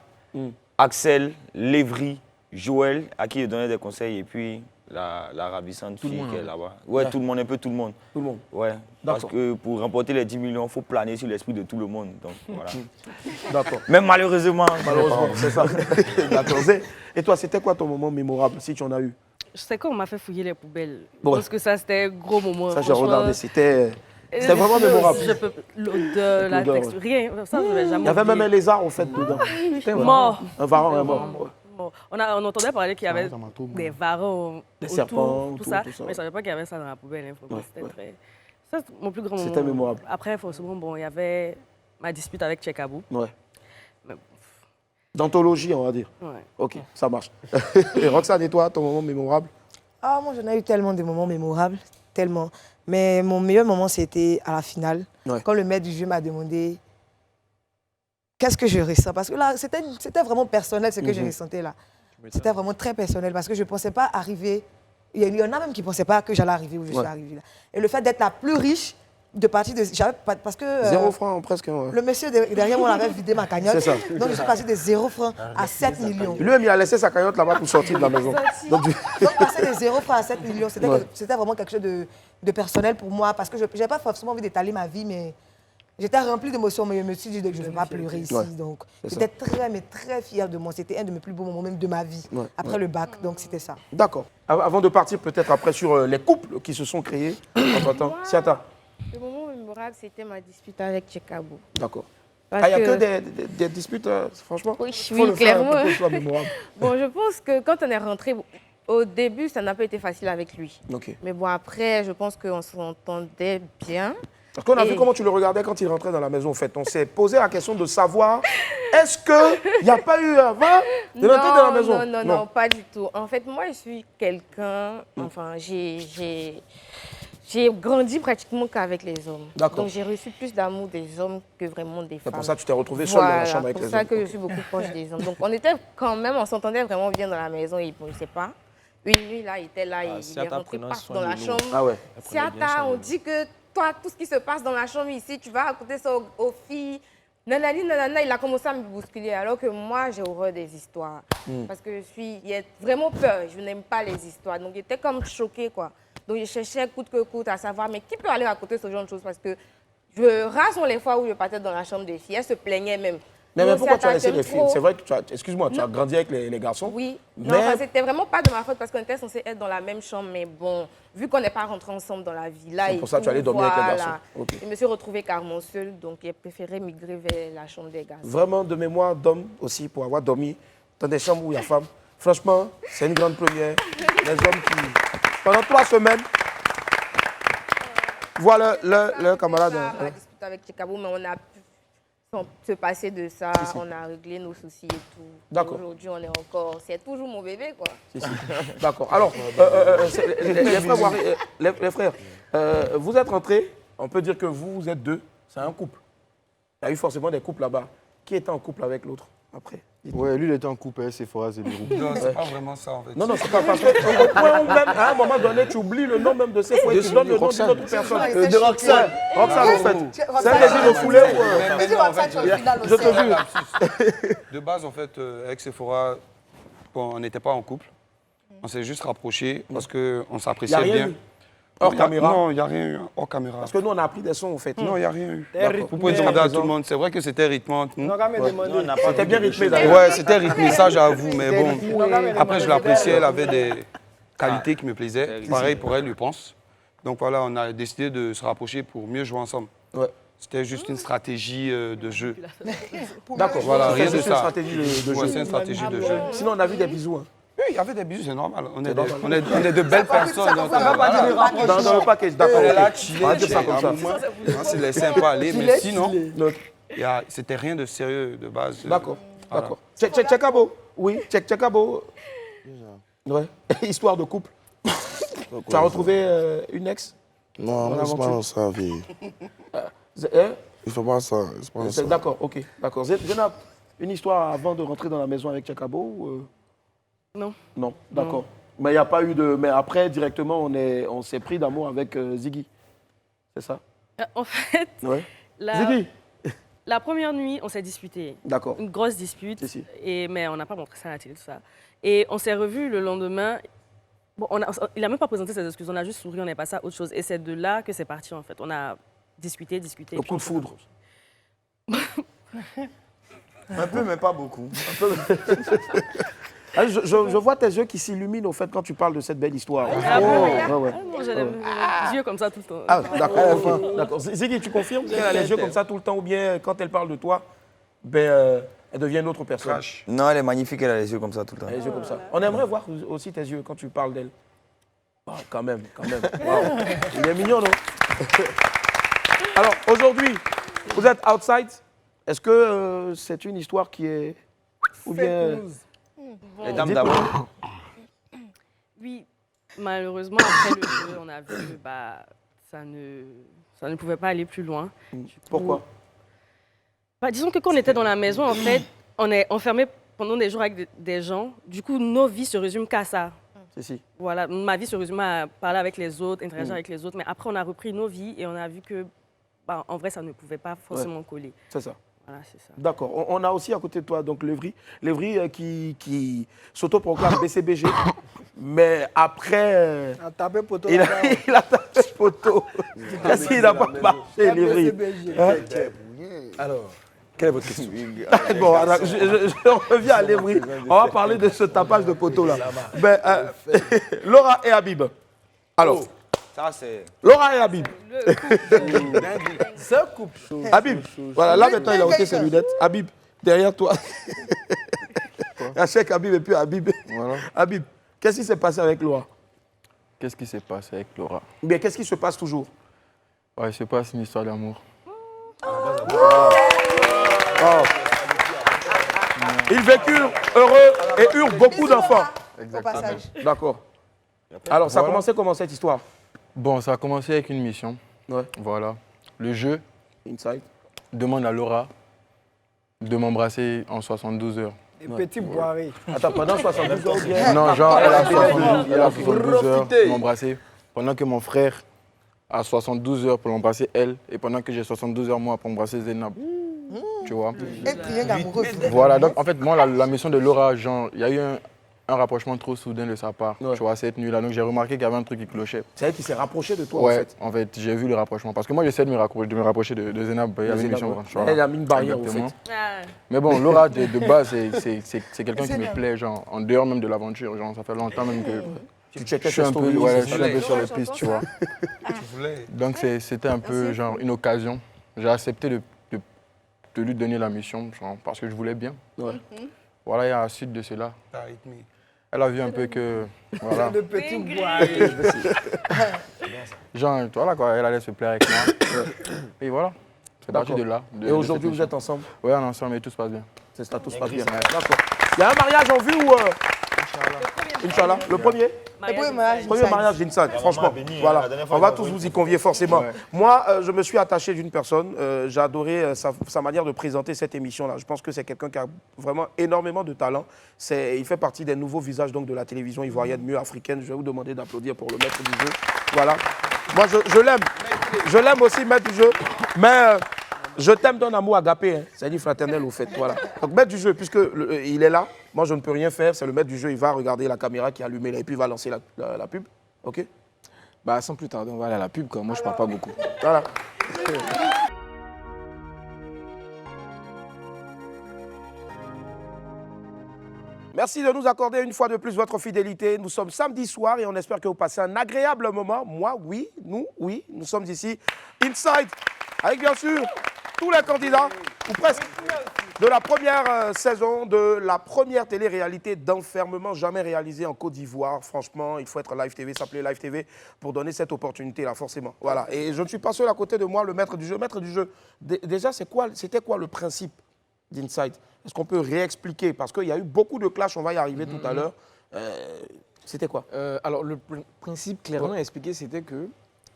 Axel, Lévry, Joël, à qui je donnais des conseils, et puis la ravissante fille qui est là-bas. Ouais, tout le monde, un peu tout le monde. Tout le monde. Ouais. Parce que pour remporter les 10 millions, il faut planer sur l'esprit de tout le monde. Donc voilà. D'accord. Mais malheureusement. Malheureusement, c'est ça. D'accord. Et toi, c'était quoi ton moment mémorable, si tu en as eu? C'est quand on m'a fait fouiller les poubelles. Ouais. Parce que ça, c'était un gros moment. Ça, j'ai regardé. C'était vraiment mémorable. L'odeur, la texture, rien. Ça, je vais jamais. Il y avait même un lézard, en fait, dedans. Mort. Un varan est mort. On entendait parler qu'il y avait des varans, des serpents, tout ça. Mais je ne savais pas qu'il y avait ça dans la poubelle. C'était très... Ça, c'est mon plus grand moment. C'était mémorable. Après, forcément, bon, il y avait ma dispute avec Tchekabo. Ouais. D'anthologie, on va dire. Ouais. Ok, ça marche. Et Roxane, et toi, ton moment mémorable? Ah, moi, j'en ai eu tellement de moments mémorables, tellement. Mais mon meilleur moment, c'était à la finale, quand le maître du jeu m'a demandé qu'est-ce que je ressens. Parce que là, c'était vraiment personnel ce que je ressentais là. C'était vraiment très personnel parce que je ne pensais pas arriver. Il y en a même qui ne pensaient pas que j'allais arriver où je suis arrivée là. Et le fait d'être la plus riche, de partir de... Parce que... 0 francs presque. Le monsieur derrière moi avait vidé ma cagnotte. C'est ça. Donc je suis passée de 0 francs à 7 millions. Lui-même, il a laissé sa cagnotte là-bas pour sortir de la maison. Donc passer de 0 francs à 7 millions, c'était vraiment quelque chose de personnel pour moi. Parce que je n'avais pas forcément envie d'étaler ma vie, mais j'étais remplie d'émotions. Mais je me suis dit que je ne vais pas pleurer ici. Donc j'étais très fière de moi. C'était un de mes plus beaux moments même de ma vie, après le bac. Donc c'était ça. D'accord. Avant de partir peut-être après sur les couples qui se sont créés entre-temps. Siata. Le moment mémorable, c'était ma dispute avec Tchekabo. D'accord. Il n'y a que des disputes, franchement? Oui, clairement. Bon, je pense que quand on est rentré, au début, ça n'a pas été facile avec lui. Okay. Mais bon, après, je pense qu'on s'entendait bien. Parce qu'on a vu comment tu le regardais quand il rentrait dans la maison, en fait. On s'est posé la question de savoir, est-ce qu'il n'y a pas eu avant de rentrer dans la maison? Non, pas du tout. En fait, moi, je suis quelqu'un, enfin, j'ai grandi pratiquement qu'avec les hommes. Donc j'ai reçu plus d'amour des hommes que vraiment des femmes. C'est pour ça que tu t'es retrouvée seule dans la chambre avec les hommes. C'est pour ça que je suis beaucoup proche des hommes. Donc on était quand même, on s'entendait vraiment bien dans la maison. Et bon, je ne sais pas, une nuit là, il était là, il est rentré dans la chambre. Ah ouais. Siata, on dit que toi, tout ce qui se passe dans la chambre ici, tu vas raconter ça aux filles. Nanani, nanana, il a commencé à me bousculer. Alors que moi, j'ai horreur des histoires. Parce que il y a vraiment peur. Je n'aime pas les histoires. Donc il était comme choqué, quoi. Donc, je cherchais coûte que coûte à savoir, mais qui peut aller raconter ce genre de choses? Parce que je rase les fois où je partais dans la chambre des filles. Elles se plaignaient même. Mais pourquoi tu as laissé les filles? C'est vrai que tu as, excuse-moi, tu as grandi avec les garçons? Oui. Mais... Non, c'était vraiment pas de ma faute parce qu'on était censés être dans la même chambre. Mais bon, vu qu'on n'est pas rentrés ensemble dans la villa... C'est pour ça que tu allais dormir avec les garçons. Okay. Je me suis retrouvée carrément seule, donc j'ai préféré migrer vers la chambre des garçons. Vraiment, de mémoire d'homme aussi, pour avoir dormi dans des chambres où il y a femmes. Franchement, c'est une grande première. Les hommes qui, pendant 3 semaines... Voilà le camarade. On a discuté avec Tchekabo, mais on a pu se passer de ça. On a réglé nos soucis et tout. D'accord. Aujourd'hui, on est encore... C'est toujours mon bébé, quoi. D'accord. Alors, les frères, vous êtes rentrés. On peut dire que vous êtes deux. C'est un couple. Il y a eu forcément des couples là-bas. Qui était en couple avec l'autre après? Ouais, lui, il était en couple avec Sephora, c'est des groupes. Non, c'est pas vraiment ça, en fait. Non, c'est pas parce que au point où même, à un moment donné, tu oublies le nom même de Sephora et tu donnes le nom d'une autre personne. De Roxane. Roxane, en fait. C'est un désir de fouler ou... Je te jure. De base, en fait, avec Sephora, on n'était pas en couple. On s'est juste rapprochés parce qu'on s'appréciait bien. Hors caméra? Non, il n'y a rien eu hors caméra. Parce que nous, on a pris des sons, en fait. Non, il n'y a rien eu. Vous pouvez demander à tout le monde. C'est vrai que c'était rythmant. C'était bien rythmé, d'ailleurs. Ouais, c'était rythmé, ça, j'avoue. Mais bon, après, je l'appréciais. Elle avait des qualités qui me plaisaient. Pareil pour elle, je pense. Donc voilà, on a décidé de se rapprocher pour mieux jouer ensemble. C'était juste une stratégie de jeu. D'accord, voilà, rien de c'est ça. une stratégie de jeu. C'est une stratégie de jeu. Sinon, on a vu des bisous. Oui, il y avait des bisous, c'est normal. On est de belles personnes. Dans le package, d'accord. On va dire ça comme ça. On s'est laissé un peu aller, mais sinon, c'était rien de sérieux de base. D'accord, d'accord. Tchekabo, oui, Tchekabo. Ouais, histoire de couple. Tu as retrouvé une ex? Non, c'est pas dans ça, vie. Il faut pas ça. D'accord, ok, d'accord. Zénab, une histoire avant de rentrer dans la maison avec Tchekabo? Non. Non, d'accord. Mais il n'y a pas eu de... Mais après, directement, on s'est pris d'amour avec Ziggy. C'est ça? En fait, Ziggy, La première nuit, on s'est disputé. D'accord. Une grosse dispute. Si. Mais on n'a pas montré ça à la télé, tout ça. Et on s'est revus le lendemain. Bon, il n'a même pas présenté ses excuses. On a juste souri, on est passé à autre chose. Et c'est de là que c'est parti, en fait. On a discuté. Le coup de foudre. Un peu, mais pas beaucoup. Ah, je vois tes yeux qui s'illuminent au fait quand tu parles de cette belle histoire. Ah bon? Ouais. Ah non, j'ai les yeux comme ça tout le temps. Ah, d'accord. D'accord. Ziggy, tu confirmes qu'elle a les yeux comme ça tout le temps ou bien quand elle parle de toi, elle devient une autre personne? Non, elle est magnifique, elle a les yeux comme ça tout le temps. Les yeux comme ça. On aimerait voir aussi tes yeux quand tu parles d'elle. Ah, quand même. Wow. Il est mignon, non? Alors, aujourd'hui, vous êtes outside. Est-ce que c'est une histoire qui est... Ou bien... Les dames d'abord. Oui, malheureusement, après le jeu, on a vu que ça ne pouvait pas aller plus loin. Pourquoi? Disons que quand on était dans la maison, en fait, on est enfermé pendant des jours avec des gens. Du coup, nos vies se résument qu'à ça. Si. Voilà, ma vie se résume à parler avec les autres, interagir avec les autres. Mais après, on a repris nos vies et on a vu que, en vrai, ça ne pouvait pas forcément coller. C'est ça. Voilà, c'est ça. D'accord. On a aussi à côté de toi donc Lévry. Lévry qui s'autoproclame BCBG. Mais après... A tapé poteau. il a tapé poteau. Qu'est-ce qu'il n'a pas marché, Lévry? Alors, quelle est votre question? Bon, alors, je reviens à Lévry. On va parler de ce tapage de poteau-là. Laura et Habib. Alors, ça, c'est... Laura et Habib. Ça coupe chaud. Habib, voilà, là maintenant il a ôté ses lunettes. Habib, derrière toi. Il y a Cheikh Habib et puis Habib. Voilà. Habib, qu'est-ce qui s'est passé avec Laura? Qu'est-ce qui s'est passé avec Laura? Mais qu'est-ce qui se passe toujours? Ouais, il se passe une histoire d'amour. Ils vécurent heureux et eurent beaucoup d'enfants. Exactement. D'accord. Alors, ça a Voilà. commencé comment cette histoire? Bon, ça a commencé avec une mission. Ouais. Voilà. Le jeu Inside. demande à Laura de m'embrasser en 72 heures. Des petits boirés. Attends, pendant 72 heures ou bien? Non, genre, elle a 72 heures pour m'embrasser. Pendant que mon frère a 72 heures pour l'embrasser, elle. Et pendant que j'ai 72 heures, moi, pour embrasser Zainab. Tu vois? Un triangle amoureux. Voilà, donc en fait, moi, la mission de Laura, genre, il y a eu un rapprochement trop soudain de sa part, tu vois, cette nuit-là. Donc j'ai remarqué qu'il y avait un truc qui clochait. C'est elle qui s'est rapprochée de toi, Ouais, en fait. en fait, j'ai vu le rapprochement. Parce que moi, j'essaie de me rapprocher de Zainab. Il y avait une mission. Voilà. Elle a mis une barrière, Exactement. au fait. Mais bon, Laura, de base, c'est quelqu'un qui me plaît, genre, en dehors même de l'aventure. Genre, ça fait longtemps même que Tu checkais je suis ses un peu, stories, ouais, c'est je suis un peu sur les pistes, tu vois. voulais. Donc c'était un peu, genre, une occasion. J'ai accepté de lui donner la mission, genre, parce que je voulais bien. Ouais. Voilà, et à la suite de cela, T'arrêtes-moi. elle a vu un peu que, voilà. De petits boirés. Genre, voilà quoi, elle allait se plaire avec moi. Et voilà, c'est parti de là. Et aujourd'hui, vous êtes ensemble? Oui, on est ensemble et tout se passe bien. Ça, tout se passe bien. D'accord. Il y a un mariage en vue ou... Inch'Allah. Le premier? Le premier mariage. Premier mariage d'Inside, franchement. Voilà. On va tous vous y convier forcément. Moi, je me suis attaché d'une personne. J'ai adoré sa manière de présenter cette émission-là. Je pense que c'est quelqu'un qui a vraiment énormément de talent. Il fait partie des nouveaux visages donc, de la télévision ivoirienne, mieux africaine. Je vais vous demander d'applaudir pour le maître du jeu. Voilà. Moi, je l'aime. Je l'aime aussi, maître du jeu. Mais je t'aime d'un amour agapé. Hein. C'est dit fraternel au fait. Voilà. Donc, maître du jeu, puisque il est là, moi, je ne peux rien faire. C'est le maître du jeu. Il va regarder la caméra qui est allumée là, et puis il va lancer la pub. OK? Bah, sans plus tarder, on va aller à la pub. Quoi. Moi, je parle pas beaucoup. Voilà. Merci de nous accorder une fois de plus votre fidélité. Nous sommes samedi soir et on espère que vous passez un agréable moment. Moi, oui, nous sommes ici, Inside, avec bien sûr tous les candidats, ou presque, de la première saison de la première télé-réalité d'enfermement jamais réalisée en Côte d'Ivoire. Franchement, il faut être Live TV, s'appeler Live TV pour donner cette opportunité-là, forcément. Voilà. Et je ne suis pas seul à côté de moi, le maître du jeu. Maître du jeu, déjà, c'était quoi le principe d'Inside? Est-ce qu'on peut réexpliquer? Parce qu'il y a eu beaucoup de clashs, on va y arriver tout à l'heure. C'était quoi? Alors, le principe clairement expliqué, c'était que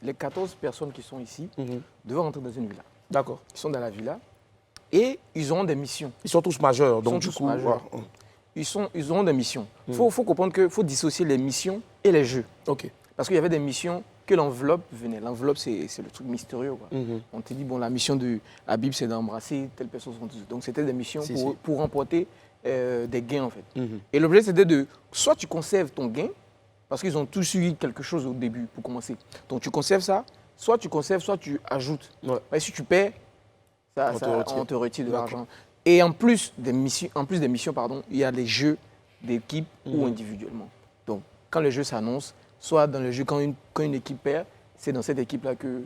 les 14 personnes qui sont ici devaient rentrer dans une villa. D'accord. Ils sont dans la villa et ils ont des missions. Ils sont tous majeurs, donc Ils du sont tous coup... majeurs. Ils ont des missions. Il faut comprendre qu'il faut dissocier les missions et les jeux. OK. Parce qu'il y avait des missions que l'enveloppe venait. L'enveloppe, c'est le truc mystérieux. Quoi. On te dit, bon, la mission de la Bible, c'est d'embrasser telle personne. Donc, c'était des missions pour remporter des gains, en fait. Et l'objet, c'était de, soit tu conserves ton gain, parce qu'ils ont tous eu quelque chose au début pour commencer. Donc, tu conserves ça, soit tu conserves, soit tu ajoutes. Et si tu perds, on te retire de l'argent. Et en plus des missions, il y a les jeux d'équipe ou individuellement. Donc, quand le jeu s'annonce, soit dans le jeu, quand une équipe perd, c'est dans cette équipe-là que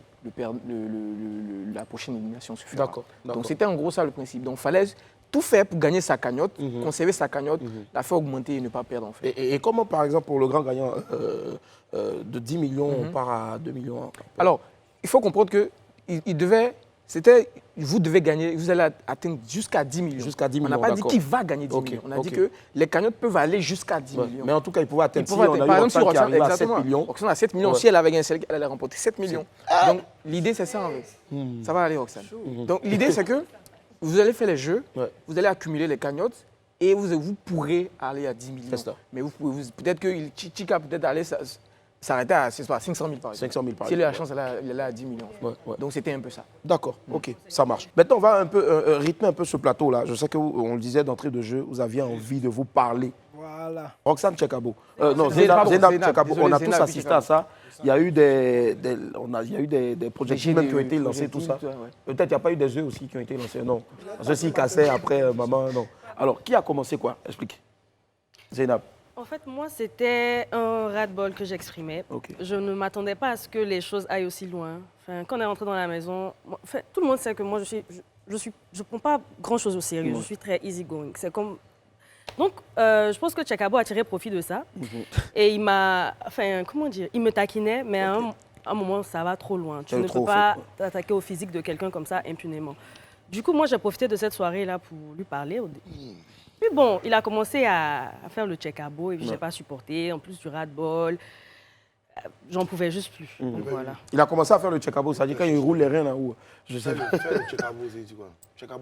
la prochaine élimination se fera. Donc, c'était en gros ça le principe. Donc, il fallait tout faire pour gagner sa cagnotte, conserver sa cagnotte, la faire augmenter et ne pas perdre en fait. Et comment, par exemple, pour le grand gagnant de 10 millions, on part à 2 millions? Alors, il faut comprendre que vous devez gagner, vous allez atteindre jusqu'à 10 millions. Jusqu'à 10 millions, on n'a pas dit qu'il va gagner 10 millions. On a dit que les cagnottes peuvent aller jusqu'à 10 millions. Mais en tout cas, ils pouvaient atteindre. Par exemple, si Roxane arrive à 7 millions. Roxane a 7 millions. Si elle avait gagné celle, elle allait remporter 7 millions. Donc, l'idée, c'est ça en fait. Ça va aller, Roxane. Donc, l'idée, c'est que vous allez faire les jeux, vous allez accumuler les cagnottes et vous pourrez aller à 10 millions. Mais peut-être que Chika peut-être aller s'arrêter à 500 000 par exemple. 500 000 par exemple. S'il a la chance, il est là à 10 millions. Donc c'était un peu ça. D'accord, ok, ça marche. Maintenant, on va un peu rythmer un peu ce plateau-là. Je sais qu'on le disait d'entrée de jeu, vous aviez envie de vous parler. Voilà. Roxane Chekabo. Non, Zénab Chekabo. On a tous assisté à ça. Il y a eu des projectiles même qui ont été lancés, tout ça. Peut-être qu'il n'y a pas eu des œufs aussi qui ont été lancés. Non. Ceux-ci cassaient après, maman, non. Alors, qui a commencé quoi? Explique. Zénab. En fait, moi, c'était un ras-le-bol que j'exprimais. Je ne m'attendais pas à ce que les choses aillent aussi loin. Enfin, quand on est rentré dans la maison, tout le monde sait que moi, je prends pas grand-chose au sérieux. Je suis très easy-going. C'est comme... Donc, je pense que Chekabo a tiré profit de ça. Et il m'a... Enfin, comment dire? Il me taquinait, mais à un moment, ça va trop loin. Tu ne peux pas t'attaquer au physique de quelqu'un comme ça impunément. Du coup, moi, j'ai profité de cette soirée-là pour lui parler. Puis bon, il a commencé à faire le Chekabo et puis j'ai pas supporté. En plus du ras-le-bol, j'en pouvais juste plus. Donc, voilà. Il a commencé à faire le Chekabo, c'est-à-dire quand il roule les reins là-haut. Je sais pas. Faire le Chekabo, c'est quoi?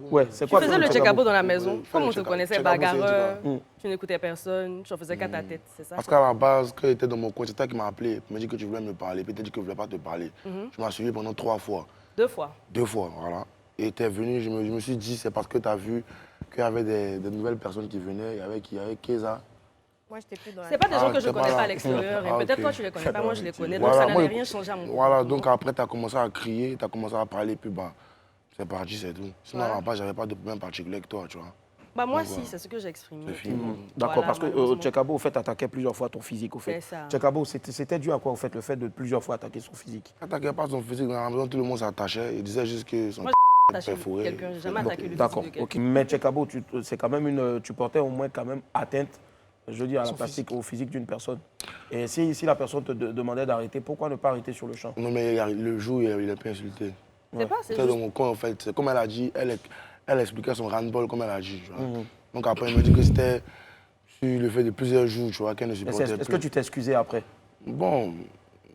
Ouais, c'est quoi? Tu faisais le Chekabo dans la maison. Comme on te connaissait, bagarreur, tu n'écoutais personne, tu en faisais qu'à ta tête, c'est ça? Parce qu'à la base, quand j'étais dans mon coin, c'est toi qui m'as appelé, tu m'as dit que tu voulais me parler, puis tu as dit que je ne voulais pas te parler. Tu m'as suivi pendant 3 fois. 2 fois? 2 fois, voilà. Et tu es venu, je me suis dit, c'est parce que tu as vu qu'il y avait des nouvelles personnes qui venaient, il y avait Keza. Moi, j'étais plus dans la... C'est pas des gens que je ne connais pas à l'extérieur. Et peut-être toi, tu ne les connais pas, moi, je les connais. Donc, ça n'allait rien changer à mon Voilà, donc après, tu as commencé à crier, tu as commencé à parler, puis bah, c'est parti, c'est tout. Sinon, à la base, j'avais pas de problème particulier avec toi, tu vois. Bah moi, si, c'est ce que j'ai exprimé. D'accord, parce que Chekabo, au fait, attaquait plusieurs fois ton physique, au fait. C'est ça. Chekabo, c'était dû à quoi, au fait, le fait de plusieurs fois attaquer son physique? Attaquait pas son physique, dans la maison, tout le monde s'attachait. Il disait juste que son quelqu'un, j'ai jamais attaqué le physique D'accord, de quelqu'un. ok. Mais Chekabo, c'est quand même tu portais au moins quand même atteinte, je veux dire, à la plastique, au physique d'une personne. Et si la personne te demandait d'arrêter, pourquoi ne pas arrêter sur le champ? Non, mais le jour, il a pu insulter. C'est pas, c'est juste... dans mon coin, en fait, comme elle a dit, elle expliquait son handball comme elle a dit, tu vois. Donc après, elle me dit que c'était sur le fait de plusieurs jours, tu vois, qu'elle ne supportait plus. Est-ce que tu t'es excusé après? Bon...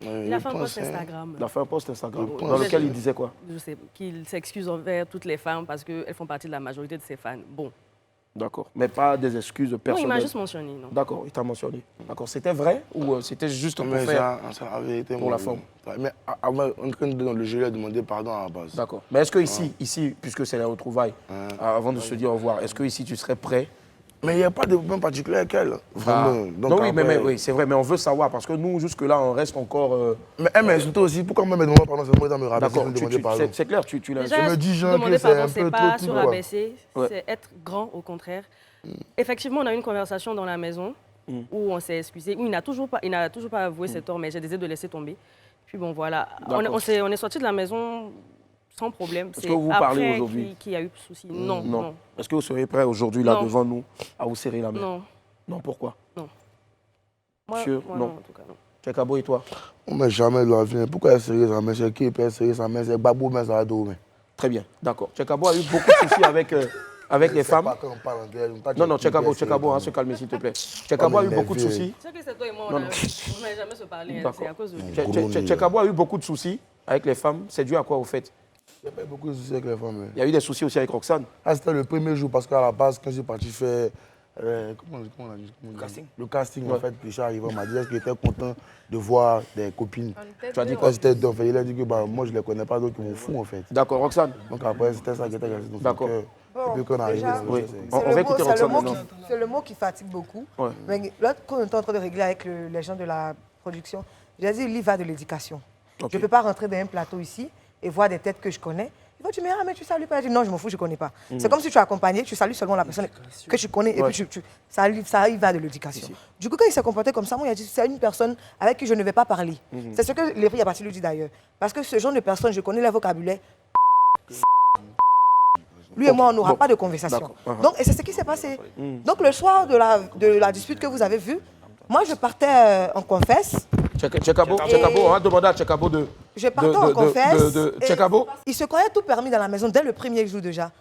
Il a fait un post Instagram. Il a fait un post Instagram dans lequel il disait quoi? Je sais, qu'il s'excuse envers toutes les femmes parce qu'elles font partie de la majorité de ses fans. Bon. D'accord, mais pas des excuses personnelles. Non, il m'a juste mentionné, non. D'accord, il t'a mentionné. D'accord, c'était vrai ou c'était juste pour faire ça avait été pour la forme? Mais avant dans le jeu, il a demandé pardon à la base. D'accord. Mais est-ce que ici, puisque c'est la retrouvaille, avant de se dire au revoir, est-ce que ici tu serais prêt? Mais il n'y a pas de problème particulier avec elle. Vraiment. Donc, non, oui, mais oui, c'est vrai, mais on veut savoir parce que nous, jusque-là, on reste encore. Mais elle m'a insulté aussi. Pourquoi me demander pardon? C'est moi qui me rabaisser. D'accord, c'est clair, tu l'as. Je me dis, Jean, que c'est un peu trop. C'est pas rabaisser, c'est être grand, au contraire. Effectivement, on a eu une conversation dans la maison où on s'est excusé, où il n'a toujours pas avoué ses torts, mais j'ai décidé de laisser tomber. Puis bon, voilà. On est sorti de la maison sans problème. Est-ce que vous parlez aujourd'hui? Qu'il y a eu souci? Non, non. Est-ce que vous seriez prêt aujourd'hui, là, devant nous, à vous serrer la main? Non. Non, pourquoi? Non. Sûr? Non, en tout cas, non. Chekabo et toi? Mais jamais de la vie. Pourquoi elle serrer sa main? C'est qui peut serrer sa main? C'est Babou, mais ça va dormir. Très bien, d'accord. Chekabo a eu beaucoup de soucis avec les femmes. Non, non, Chekabo, se calmer s'il te plaît. Chekabo a eu beaucoup de soucis. Tu sais que c'est toi et moi, on n'a jamais se parlé. C'est à cause de lui. Chekabo a eu beaucoup de soucis avec les femmes. C'est dû à quoi, au fait? Il n'y a pas eu beaucoup de soucis avec les femmes. Il y a eu des soucis aussi avec Roxane. Ah, c'était le premier jour parce qu'à la base, quand j'ai parti faire comment on a dit le casting, en fait. Puis je suis arrivé, on m'a dit qu'il était content de voir des copines. Tu as dit quoi? Il a dit que moi, je ne les connais pas, donc ils m'en font, en fait. D'accord, Roxane. Donc après, c'était ça qui était resté. D'accord. Et puis qu'on arrive. On va écouter Roxane maintenant. C'est le mot qui fatigue beaucoup. Ouais. Mais là, quand on est en train de régler avec les gens de la production, j'ai dit, il y va de l'éducation. Ok. Je ne peux pas rentrer dans un plateau ici et voir des têtes que je connais. Il va dire, mais tu salues pas. Je dis, non, je m'en fous, je ne connais pas. C'est comme si tu es accompagné, tu salues seulement la personne que tu connais et puis ça y va de l'éducation. Du coup, quand il s'est comporté comme ça, moi, il a dit, c'est une personne avec qui je ne vais pas parler. C'est ce que Lévry a parti lui dit d'ailleurs. Parce que ce genre de personne, je connais le vocabulaire. Lui et moi, on n'aura pas de conversation. Donc, et c'est ce qui s'est passé. Donc, le soir de la dispute que vous avez vue, moi, je partais en confesse. Tchekabo, on va demander à Tchekabo de... Je partais en confesse. Tchekabo. Il se croyait tout permis dans la maison dès le premier jour déjà.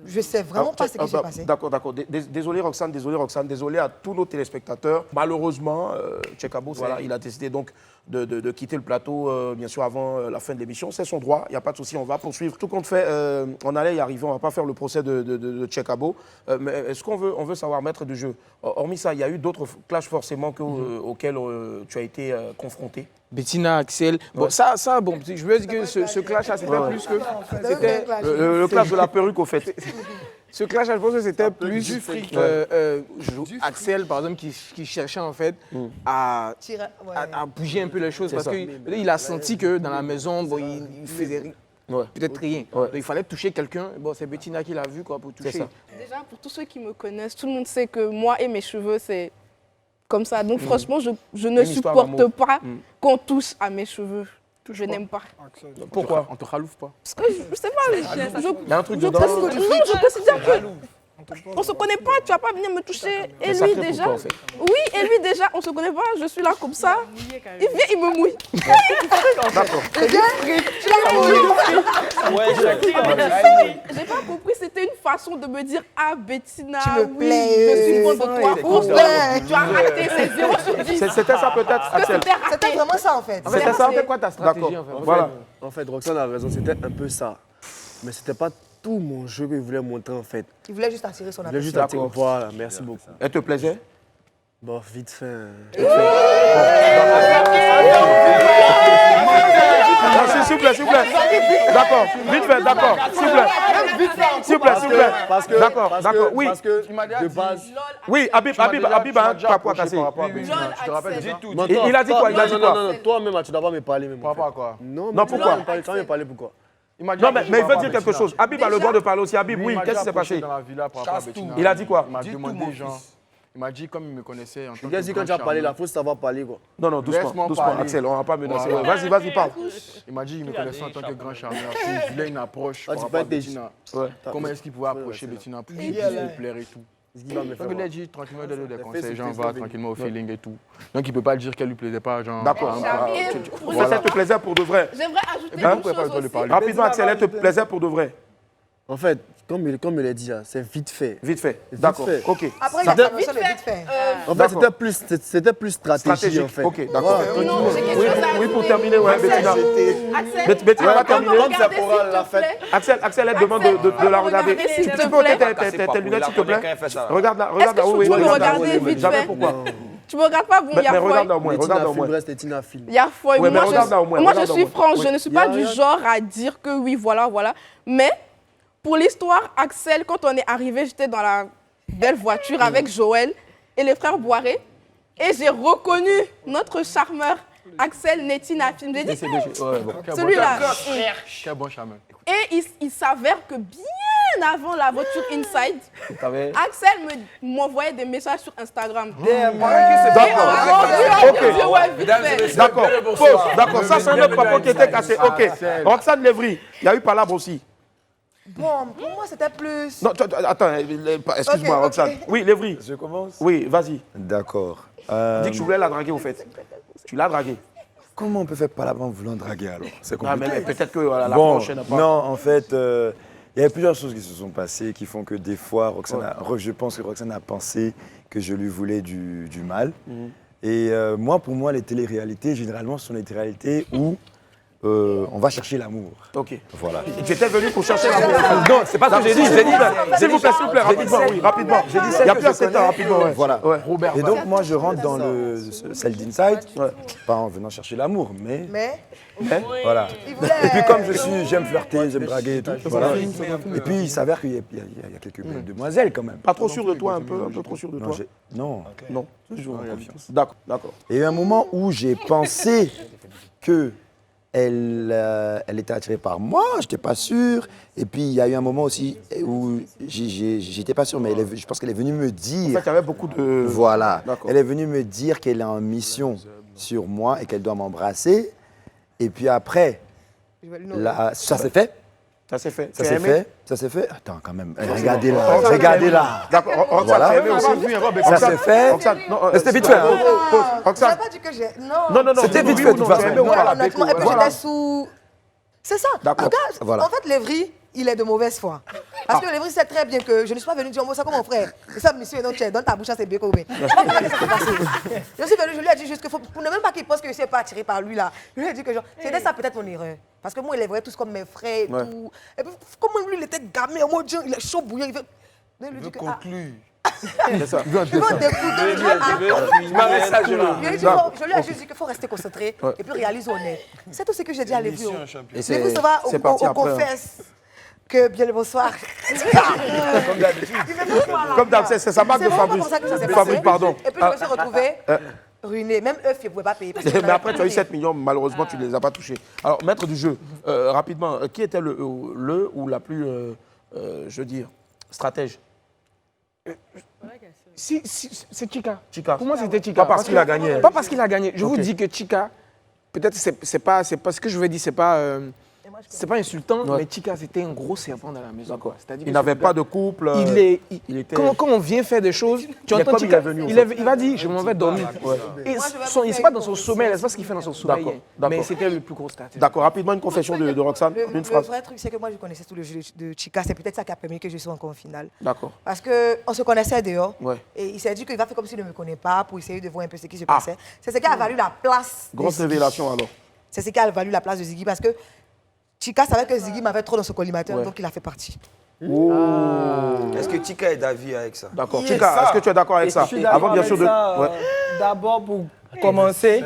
Je ne sais vraiment pas ce qui s'est passé. D'accord. Désolé Roxane, désolé à tous nos téléspectateurs. Malheureusement, Tchekabo, voilà, il a décidé donc de quitter le plateau, bien sûr, avant la fin de l'émission. C'est son droit, il n'y a pas de souci, on va poursuivre. Tout compte fait, on allait y arriver, on ne va pas faire le procès de Tchekabo. Mais est-ce qu'on veut savoir, maître du jeu, hormis ça, il y a eu d'autres clashs forcément auxquels tu as été confronté? Bettina, Axel. Bon, bon, je veux dire que ce clash-là, c'était plus que. C'était le clash de la perruque, au fait. Ce clash-là, je pense que c'était plus Axel, par exemple, qui cherchait en fait à bouger un peu les choses. Parce qu'il a senti que dans la maison, bon, il faisait peut-être rien. Donc, il fallait toucher quelqu'un. Bon, c'est Bettina qui l'a vu quoi, pour toucher. Déjà, pour tous ceux qui me connaissent, tout le monde sait que moi et mes cheveux, c'est comme ça. Donc franchement, je ne supporte pas qu'on touche à mes cheveux. Je n'aime pas. Pourquoi? On te ralouffe pas? Parce que je sais pas. Il y a un truc dedans. Non, je considère que on se connaît pas. Tu vas pas venir me toucher. Et lui déjà. Oui, et lui déjà, on se connaît pas. Je suis là comme ça. Il vient, il me mouille. D'accord. J'ai pas compris. C'était une façon de me dire, ah Bettina, oui, plais, je suis fan de toi. Ou tu as raté, c'est 0 sur 10. C'était ça peut-être, Axel. C'était vraiment ça en fait. C'était ça. C'était quoi ta stratégie en fait? Voilà. En fait, Roxane a raison, c'était un peu ça. Mais c'était pas tout mon jeu qu'il voulait montrer en fait. Il voulait juste attirer son Il voulait attention. juste attirer. Voilà, merci beaucoup. Elle te plaisait? Bon, vite fait. S'il vous plaît. D'accord, vite fait, d'accord. S'il vous plaît. Parce que, d'accord. Oui. Parce que de base. Oui, Habib a un chapeau à casser. Je te rappelle, dis tout. Il a dit quoi? Non, toi-même, tu dois pas me parler. Par rapport à quoi? Non, pourquoi? Tu vas me parler pourquoi? Non, mais il veut dire quelque chose. Habib a le droit de parler aussi. Habib, oui, qu'est-ce qui s'est passé? Il a dit quoi? Il m'a demandé, genre. Il m'a dit, comme il me connaissait en tant Il a dit quand tu as parlé, il faut savoir parler quoi. Non, doucement, Axel, on va pas menacer. Voilà. Vas-y, parle. Il m'a dit, il me connaissait en tant que grand charmeur. S'il voulait une approche Ah, par tu rapport à peux être Bettina, comment est-ce qu'il pouvait approcher Bettina pour qu'il puisse lui plaire et tout. Donc il a dit tranquillement donner des conseils, genre va tranquillement au feeling et tout. Donc il peut pas dire qu'elle lui plaisait pas, genre. D'accord. Ça te plaisait pour de vrai? J'aimerais ajouter une chose aussi. Rapidement, Axel, elle te plaisait pour de vrai? En fait, comme il a dit là, c'est vite fait. Vite fait. D'accord. Ok. Après, il a vite fait. En fait, c'était plus stratégique en fait. Ok, d'accord. Non, j'ai quelque chose à Oui, pour ajouter. terminer, Bettina. Bettina va terminer. Comme c'est pour la fête. Axel, elle demande de la regarder. Tu peux ôter tes lunettes, s'il te plaît? Regarde-la. Est-ce que Oui, tu peux me regarde-la. regarder vite Jamais fait? pourquoi. Tu me regardes pas, bon, il y a Mais foi. regarde-la au moins. Reste Tina film. Il y a foi. Ouais, mais regarde-la au moins, Moi, je regarde-la au suis moins. franche. Oui. Je ne suis pas du genre à dire que oui, voilà. Mais pour l'histoire, Axel, quand on est arrivé, j'étais dans la belle voiture avec Joël et les frères Boiré. Et j'ai reconnu notre charmeur, Axel Netina Film. J'ai dit, celui-là. Quel bon charmeur. Et il s'avère que bien avant la voiture Inside, Axel m'envoyait des messages sur Instagram. D'accord. D'accord. Ça, c'est un autre propos qui était cassé. Ok. Roxane Lévry, il y a eu palabre aussi. Bon, pour moi, c'était plus... Non, attends, excuse-moi, Ok. Roxane. Oui, Lévry. Je commence? Oui, vas-y. D'accord. Dis que je voulais la draguer, au fait. Tu l'as draguée. Comment on peut faire palabre en voulant draguer alors? C'est Non, compliqué. mais peut-être que la Bon, prochaine n'a pas... non, en fait, il y avait plusieurs choses qui se sont passées qui font que des fois, je pense que Roxane a pensé que je lui voulais du mal. Et pour moi, les téléréalités, généralement, ce sont les téléréalités où on va chercher l'amour. Ok. Voilà. Tu étais venu pour chercher l'amour. Non, c'est pas ce que j'ai dit. J'ai dit, s'il vous plaît, rapidement, oui, rapidement. J'ai dit Il n'y a plus assez de temps, rapidement. Ouais. Voilà. Ouais. Et donc, moi, je rentre dans celle d'Inside, pas en venant chercher l'amour, mais voilà. Et puis, comme j'aime flirter, j'aime draguer et tout. Voilà. Et puis, il s'avère qu'il y a quelques belles demoiselles quand même. Pas trop sûr de toi, un peu trop sûr de toi. Non. Non, toujours en confiance. D'accord, d'accord. Et il y a eu un moment où j'ai pensé que elle était attirée par moi, je n'étais pas sûr. Et puis, il y a eu un moment aussi où j'étais pas sûr, mais je pense qu'elle est venue me dire... En fait, il y avait beaucoup de... Voilà. Elle est venue me dire qu'elle est en mission sur moi et qu'elle doit m'embrasser. Et puis après, ça s'est fait. Ça s'est fait. Ça s'est fait. Ça s'est fait. Attends, quand même. Regardez là. Regardez là. D'accord. Voilà. Ça s'est fait. C'était vite fait. Je n'ai pas dit que j'ai... Non. C'était vite fait de toute façon. Honnêtement, et puis j'étais sous... C'est ça. D'accord. Regarde, en fait, Lévry, il est de mauvaise foi. Parce que Lévry sait très bien que je ne suis pas venu dire ça comme mon frère. Et ça, monsieur, non, dans ta bouche, c'est bien comme je suis venu, je lui ai dit juste que pour ne même pas qu'il pense que je ne suis pas attiré par lui là. Je lui ai dit que c'était ça peut-être mon erreur. Parce que moi, il est vrai tous comme mes frères et tout. Et puis, comment lui, il était gamé, mon Dieu, il est chaud bouillant. Il veut conclure. C'est ça. Je lui ai juste dit qu'il faut rester concentré et puis réaliser où on est. C'est tout ce que j'ai dit à Lévry. Lévry, ça va, on confesse que bien le bonsoir. Comme d'habitude. Comme d'habitude, c'est sa marque de Fabrice. Fabrice, pardon. Et puis je me suis retrouvée ruinée. Même eux, ils ne pouvaient pas payer. Mais après, tu as eu 7 millions, malheureusement, tu ne les as pas touchés. Alors, maître du jeu, rapidement, qui était le ou la plus, je veux dire, stratège? C'est Chika. Pour moi, c'était Chika. Pas parce qu'il a gagné. Pas parce qu'il a gagné. Je vous dis que Chika, peut-être c'est pas ce que je vais dire, c'est pas insultant, mais Chika, c'était un gros serpent dans la maison. Il n'avait pas de couple. Quand on vient faire des choses, tu entends Chika, il va dire, je m'en vais dormir. Et c'est pas dans son sommeil, c'est pas ce qu'il fait dans son sommeil. Mais c'était le plus gros stratège. D'accord, rapidement, une confession de Roxane. Le vrai truc, c'est que moi, je connaissais tout le jeu de Chika. C'est peut-être ça qui a permis que je sois encore en finale. D'accord. Parce qu'on se connaissait dehors. Et il s'est dit qu'il va faire comme s'il ne me connaît pas pour essayer de voir un peu ce qui se passait. C'est ce qui a valu la place. Grosse révélation alors. C'est ce qui a valu la place de Ziggy parce que Chika savait que Ziggy m'avait trop dans son collimateur, donc il a fait partie. Est-ce que Chika est d'avis avec ça? D'accord. Chika, est-ce que tu es d'accord avec ça? Avant, bien sûr, d'abord, pour commencer,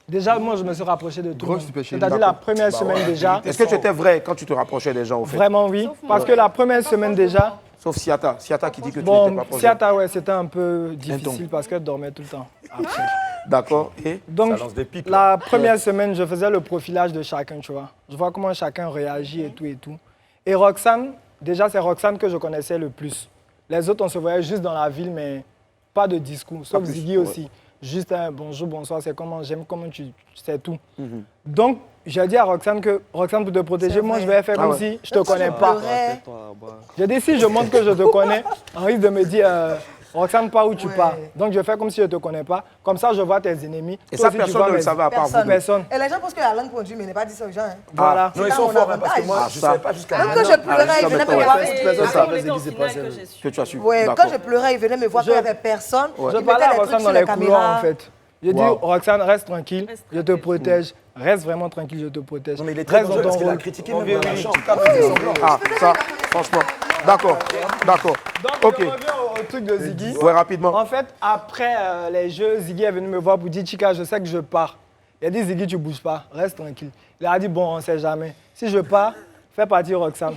déjà, moi, je me suis rapproché de tout le monde. C'est-à-dire la première semaine déjà. Est-ce que tu étais vrai quand tu te rapprochais des gens, au fait? Vraiment, oui. Parce que la première semaine déjà... Sauf Siata. Siata qui dit que tu n'étais pas proche. Siata, ouais, c'était un peu difficile parce qu'elle dormait tout le temps. D'accord. Et donc, la première semaine, je faisais le profilage de chacun, tu vois. Je vois comment chacun réagit et tout et tout. Et Roxane, déjà, c'est Roxane que je connaissais le plus. Les autres, on se voyait juste dans la ville, mais pas de discours. Sauf Ziggy aussi. Juste un bonjour, bonsoir, c'est comment, j'aime comment tu sais tout. Donc, j'ai dit à Roxane que, Roxane, pour te protéger, moi, je vais faire comme si je ne te connais pas. J'ai dit, si je montre que je te connais, on risque de me dire, Roxane, pas où tu pars. Donc, je fais comme si je ne te connais pas. Comme ça, je vois tes ennemis. Et ça, personne ne le savait à part vous. Personne. Et les gens pensent que la langue conduit, mais n'est pas dit ça aux gens. Hein. Voilà. Non, ils sont forts, parce que moi, je ne savais pas jusqu'à même quand je pleurais, ils venaient me voir. Que tu as su. Oui, quand je pleurais, ils venaient me voir qu'il n'y avait personne. Je parlais à Roxane dans les couloirs, en fait. Je dis, Roxane, reste tranquille, je te protège. Reste vraiment tranquille, je te protège. Non, mais il est très dangereux parce qu'il a critiqué même dans la chambre. Ah, ça, franchement. D'accord, d'accord. Donc, on revient au truc de Ziggy. Ouais, rapidement. En fait, après les jeux, Ziggy est venu me voir pour dire, Chika, je sais que je pars. Il a dit, Ziggy, tu ne bouges pas, reste tranquille. Il a dit, bon, on ne sait jamais. Si je pars, fais partir Roxane.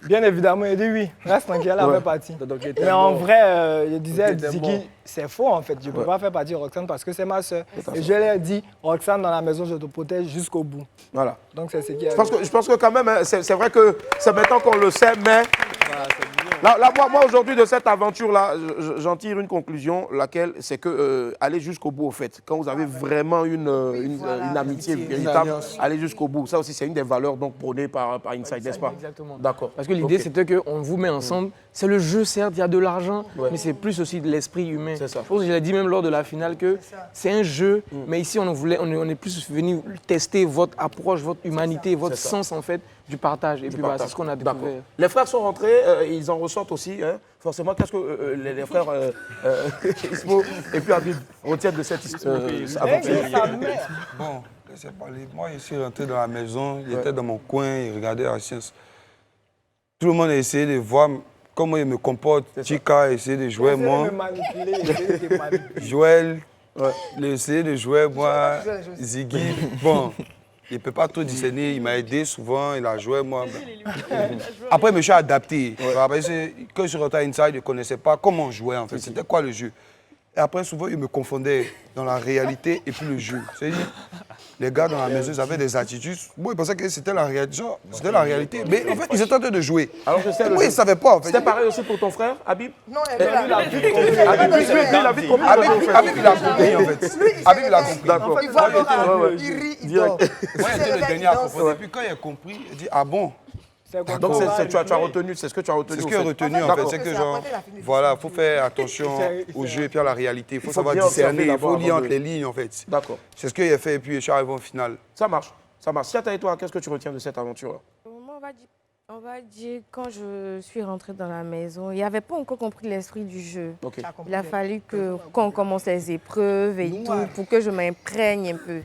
Bien évidemment, il a dit oui, reste tranquille, elle fait partie. Mais en vrai, je disais, Ziggy, c'est faux en fait. Je ne peux pas faire partir Roxane parce que c'est ma soeur. Et je lui ai dit, Roxane, dans la maison, je te protège jusqu'au bout. Voilà. Donc c'est ce qui est. Je pense que quand même, c'est vrai que c'est maintenant qu'on le sait, mais... Là, moi aujourd'hui, de cette aventure-là, j'en tire une conclusion, laquelle, c'est que aller jusqu'au bout, au fait. Quand vous avez vraiment une amitié véritable, aller jusqu'au bout. Ça aussi, c'est une des valeurs donc prônées par Inside, n'est-ce pas? Exactement. D'accord. Parce que l'idée, c'était qu'on vous met ensemble. C'est le jeu, certes, il y a de l'argent, mais c'est plus aussi de l'esprit humain. C'est ça. Je pense que je l'ai dit même lors de la finale que c'est un jeu, mais ici, on est plus venu tester votre approche, votre humanité, votre sens, en fait, du partage. Et puis, c'est ce qu'on a découvert. Les frères sont rentrés, ils en ressortent aussi. Hein. Forcément, qu'est-ce que les frères Ismo et puis Habib retiennent de cette aventure? Bon, Laissez parler. Moi, je suis rentré dans la maison, j'étais dans mon coin, il regardait la science. Tout le monde a essayé de voir comment il me comporte. Chica a essayé de jouer, moi. Joël, il a essayé de jouer, moi. Ziggy, bon, il ne peut pas trop discerner, il m'a aidé souvent, il a joué, moi. Après, je me suis adapté. Parce que quand je suis rentré à Inside, je ne connaissais pas comment on jouait, en fait. C'était quoi le jeu? Et après, souvent, ils me confondaient dans la réalité et puis le jeu. C'est-à-dire, les gars dans la maison, ils avaient des attitudes. Moi, ils pensaient que c'était la réalité. C'était la réalité. Mais en fait, ils étaient en train de jouer. Alors, je sais. Moi, ils ne savaient pas, en fait. C'était pareil aussi pour ton frère, Habib? Non, il a vite compris. Habib, il a compris, en fait. Habib, il a compris. D'accord. Il voit Laura, il rit, il dort. Moi, j'étais le dernier à comprendre. Et puis, quand il a compris, il dit, ah bon? Donc, tu as retenu, c'est ce que tu as retenu. C'est ce que j'ai retenu, en fait. C'est que, genre, voilà, il faut faire attention au jeu et puis à la réalité. Il faut savoir discerner, il faut lire entre les lignes, en fait. D'accord. C'est ce que j'ai fait et puis je suis arrivé au final. Ça marche, ça marche. Siata et toi, qu'est-ce que tu retiens de cette aventure? Moi, on va dire, quand je suis rentrée dans la maison, il n'y avait pas encore compris l'esprit du jeu. Okay. Il a fallu qu'on commence les épreuves et tout pour que je m'imprègne un peu.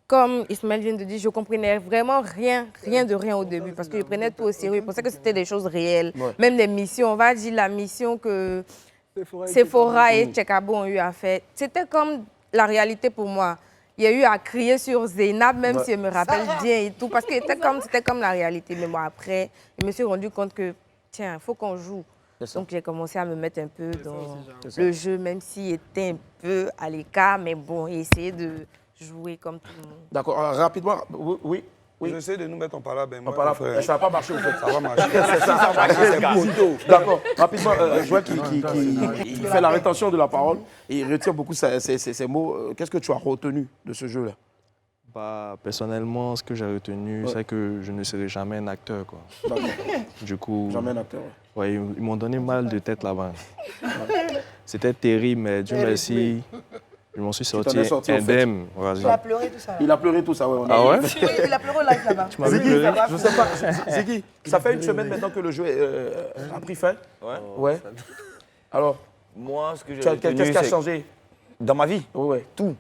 Comme Ismaël vient de dire, je ne comprenais vraiment rien de rien au début parce que je prenais tout au sérieux. Je pensais que c'était des choses réelles. Ouais. Même les missions, on va dire la mission que Sephora et Chekabo ont eu à faire. C'était comme la réalité pour moi. Il y a eu à crier sur Zainab, même si je me rappelle bien et tout, parce que c'était comme la réalité. Mais moi, après, je me suis rendu compte que, tiens, il faut qu'on joue. Donc, j'ai commencé à me mettre un peu dans le jeu, même s'il était un peu à l'écart, mais bon, essayer de jouer comme tout le monde. D'accord, rapidement, oui. J'essaie de nous mettre en parole. Ben, ça va pas marcher, en fait. Ça va marcher. Ça va marcher. D'accord, rapidement, Joël qui fait la rétention de la parole et il retient beaucoup ces mots. Qu'est-ce que tu as retenu de ce jeu-là? Personnellement, ce que j'ai retenu, c'est que je ne serai jamais un acteur, quoi. Du coup, jamais un acteur, ouais, ils m'ont donné mal de tête là-bas. C'était terrible, mais Dieu merci. Je m'en suis sorti indemne. Il a pleuré tout ça. Il a pleuré tout ça, ouais. Ah ouais? Oui, il a pleuré au live là-bas. Tu m'as vu pleurer? Je sais pas. Ziggy, ça fait une semaine maintenant que le jeu a pris fin. Ouais. Alors, moi, ce que j'ai retenu, qu'est-ce qui a changé dans ma vie? Ouais. Tout.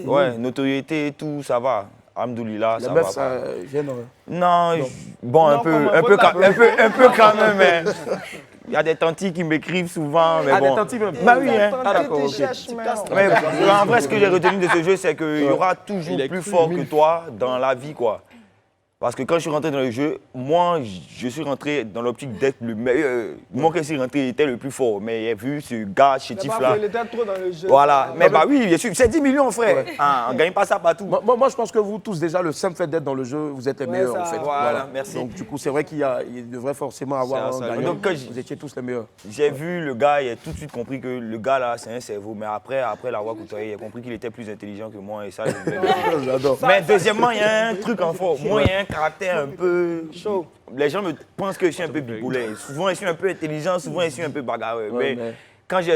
Ouais, notoriété, tout, ça va. Alhamdoulilah, ça va. Ça vient non, bon, un peu quand même, mais il y a des tantis qui m'écrivent souvent, mais bon. Des tantis même? Bah oui, hein. Ah d'accord, ok. Mais en vrai, ce que j'ai retenu de ce jeu, c'est qu'il y aura toujours plus fort que toi dans la vie, quoi. Parce que quand je suis rentré dans le jeu, moi, je suis rentré dans l'optique d'être le meilleur. Moi, quand je suis rentré, il était le plus fort. Mais il a vu ce gars chétif là. Il était trop dans le jeu. Voilà. Mais bah oui, bien sûr, c'est 10 millions, frère. Ouais. On ne gagne pas ça partout. Moi, je pense que vous tous, déjà, le simple fait d'être dans le jeu, vous êtes les meilleurs, en fait. Voilà, merci. Donc, du coup, c'est vrai qu'il devrait forcément avoir un gagnant. Donc, vous étiez tous les meilleurs. J'ai vu le gars, il a tout de suite compris que le gars là, c'est un cerveau. Mais après l'avoir côtoyé, il a compris qu'il était plus intelligent que moi. Et ça, j'adore. Mais deuxièmement, il y a un truc en fort. Moi, il y a un caractère un peu chaud. Les gens me pensent que je suis un peu biboulet. Souvent, je suis un peu intelligent, souvent, je suis un peu bagarreur. Mais quand j'ai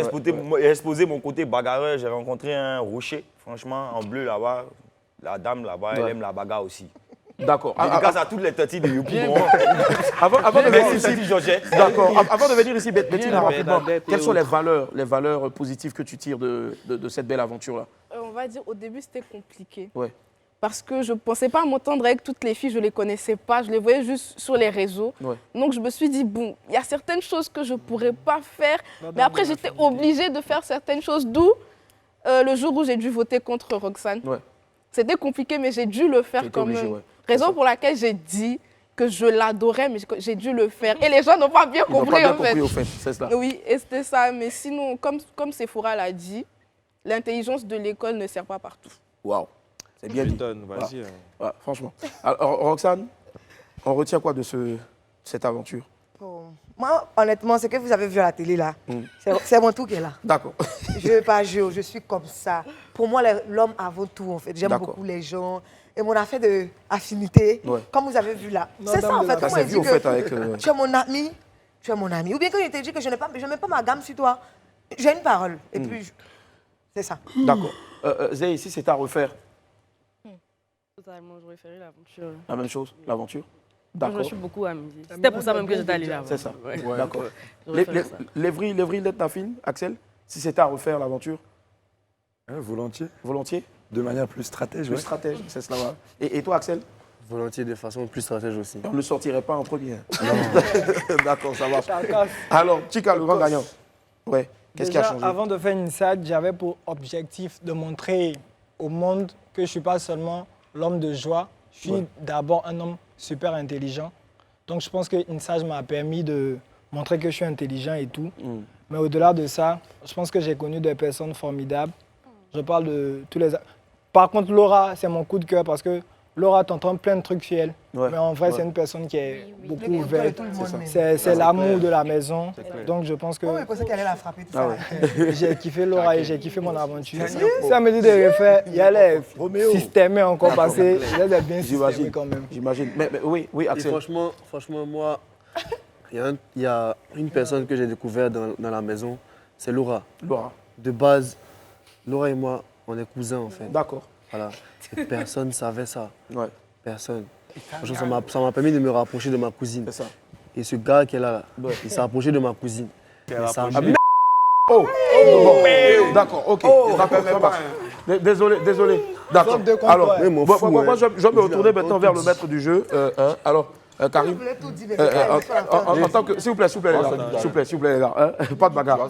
exposé mon côté bagarreur, j'ai rencontré un rocher, franchement, en bleu là-bas. La dame là-bas, elle aime la bagarre aussi. D'accord. Dédicace à toutes les tatis de Yopou. Avant de venir ici, Georgette. D'accord. Avant de venir ici, Bettina, rapidement, quelles sont les valeurs positives que tu tires de cette belle aventure-là? On va dire, au début, c'était compliqué. Ouais. Parce que je ne pensais pas m'entendre avec toutes les filles, je ne les connaissais pas, je les voyais juste sur les réseaux. Ouais. Donc je me suis dit, bon, il y a certaines choses que je ne pourrais pas faire, mais après j'étais obligée de faire certaines choses, d'où le jour où j'ai dû voter contre Roxane. Ouais. C'était compliqué, mais j'ai dû le faire quand même. Ouais. Raison pour laquelle j'ai dit que je l'adorais, mais j'ai dû le faire. Et les gens n'ont pas bien compris, en fait. C'est ça. Oui, et c'était ça. Mais sinon, comme Sephora l'a dit, l'intelligence de l'école ne sert pas partout. Waouh. C'est bien dit. Vas-y. Voilà, franchement. Alors, Roxane, on retient quoi de cette aventure? Moi, honnêtement, ce que vous avez vu à la télé, là, c'est mon tout qui est là. D'accord. Je ne veux pas jouer, je suis comme ça. Pour moi, l'homme avant tout, en fait. J'aime beaucoup les gens. Et mon affaire d'affinité, comme vous avez vu là. C'est ça, en fait. Comment dit que tu es mon ami, tu es mon ami. Ou bien quand il te dit que je ne mets pas ma gamme sur toi, j'ai une parole. Et puis, c'est ça. D'accord. Zé, ici, c'est à refaire. Totalement, j'aurais fait l'aventure. La même chose, l'aventure? D'accord. Je me suis beaucoup amusée. C'était pour ça même que j'étais allée là-bas. C'est ça. Ouais. D'accord. Lévry, ta fille, Axel, si c'était à refaire l'aventure? Volontiers. Volontiers? De manière plus stratège, Plus ouais. stratège, c'est cela. Ouais. Et toi, Axel? Volontiers de façon plus stratège aussi. On ne le sortirait pas en premier. D'accord, ça marche. Alors, Chika, le grand gagnant. Ouais. Qu'est-ce qui a changé? Avant de faire Inside, j'avais pour objectif de montrer au monde que je ne suis pas seulement l'homme de joie, je suis d'abord un homme super intelligent. Donc je pense que Inside m'a permis de montrer que je suis intelligent et tout. Mais au-delà de ça, je pense que j'ai connu des personnes formidables. Je parle de tous les... Par contre, Laura, c'est mon coup de cœur parce que Laura t'entend plein de trucs sur elle. Mais en vrai, c'est une personne qui est beaucoup ouverte. C'est l'amour de la maison. Donc je pense que... Oh, mais pour ça qu'elle allait la frapper, tout Ah ça. ouais. J'ai kiffé Laura et j'ai kiffé mon aventure. Ça me dit de refaire, il y a les systèmes encore passés. Il y a des bien systèmés quand même. J'imagine. Mais oui, Axel. Et franchement, moi, il y a une personne que j'ai découverte dans la maison, c'est Laura. Laura. De base, Laura et moi, on est cousins en fait. D'accord. Voilà. Et personne ne savait ça. Ouais. Personne. Franchement, ça m'a permis de me rapprocher de ma cousine. C'est ça. Et ce gars qui est là, il s'est rapproché de ma cousine. Et ça a mis- Oh, d'accord, ok. D'accord, ça marche. Désolé. D'accord. Alors, moi, je vais me retourner maintenant vers le maître du jeu. Alors, Karim, en tant que... S'il vous plaît, les gars. Pas de bagarre.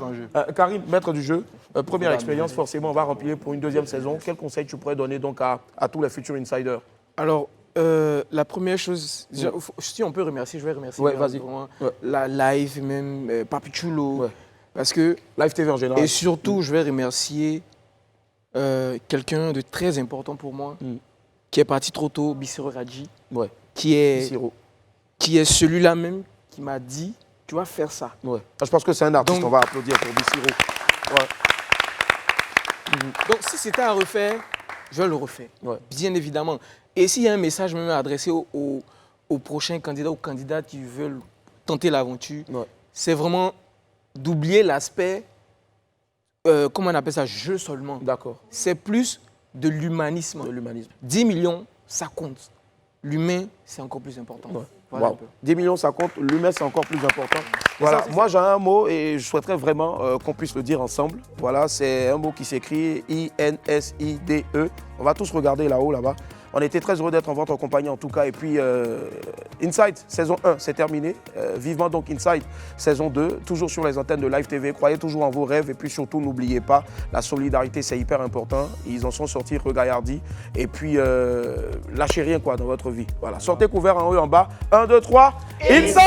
Karim, maître du jeu, première expérience, forcément, on va remplir pour une deuxième saison. Quel conseil tu pourrais donner donc à tous les futurs insiders? Alors, la première chose, si on peut remercier, je vais remercier vraiment la live, même Papi Chulo. Parce que. Live TV en général. Et surtout, je vais remercier quelqu'un de très important pour moi, qui est parti trop tôt, Bissiro Radji. Qui est celui-là même qui m'a dit, tu vas faire ça. Je pense que c'est un artiste, on va applaudir pour Bissiro. Donc, si c'était à refaire, je le refais, bien évidemment. Et s'il y a un message même adressé aux prochains candidats ou candidates qui veulent tenter l'aventure, c'est vraiment d'oublier l'aspect, comment on appelle ça, jeu seulement. D'accord. C'est plus de l'humanisme. 10 millions, ça compte. L'humain, c'est encore plus important. Voilà un peu. 10 millions, ça compte. L'humain, c'est encore plus important. Voilà. Moi, j'ai un mot et je souhaiterais vraiment qu'on puisse le dire ensemble. Voilà, c'est un mot qui s'écrit I-N-S-I-D-E. On va tous regarder là-haut, là-bas. On était très heureux d'être en votre compagnie en tout cas. Et puis, Inside, saison 1, c'est terminé. Vivement donc Inside, saison 2, toujours sur les antennes de Live TV. Croyez toujours en vos rêves et puis surtout, n'oubliez pas, la solidarité, c'est hyper important. Ils en sont sortis regaillardis. Et puis, lâchez rien quoi dans votre vie. Voilà, sortez couvert en haut et en bas. 1, 2, 3, Inside!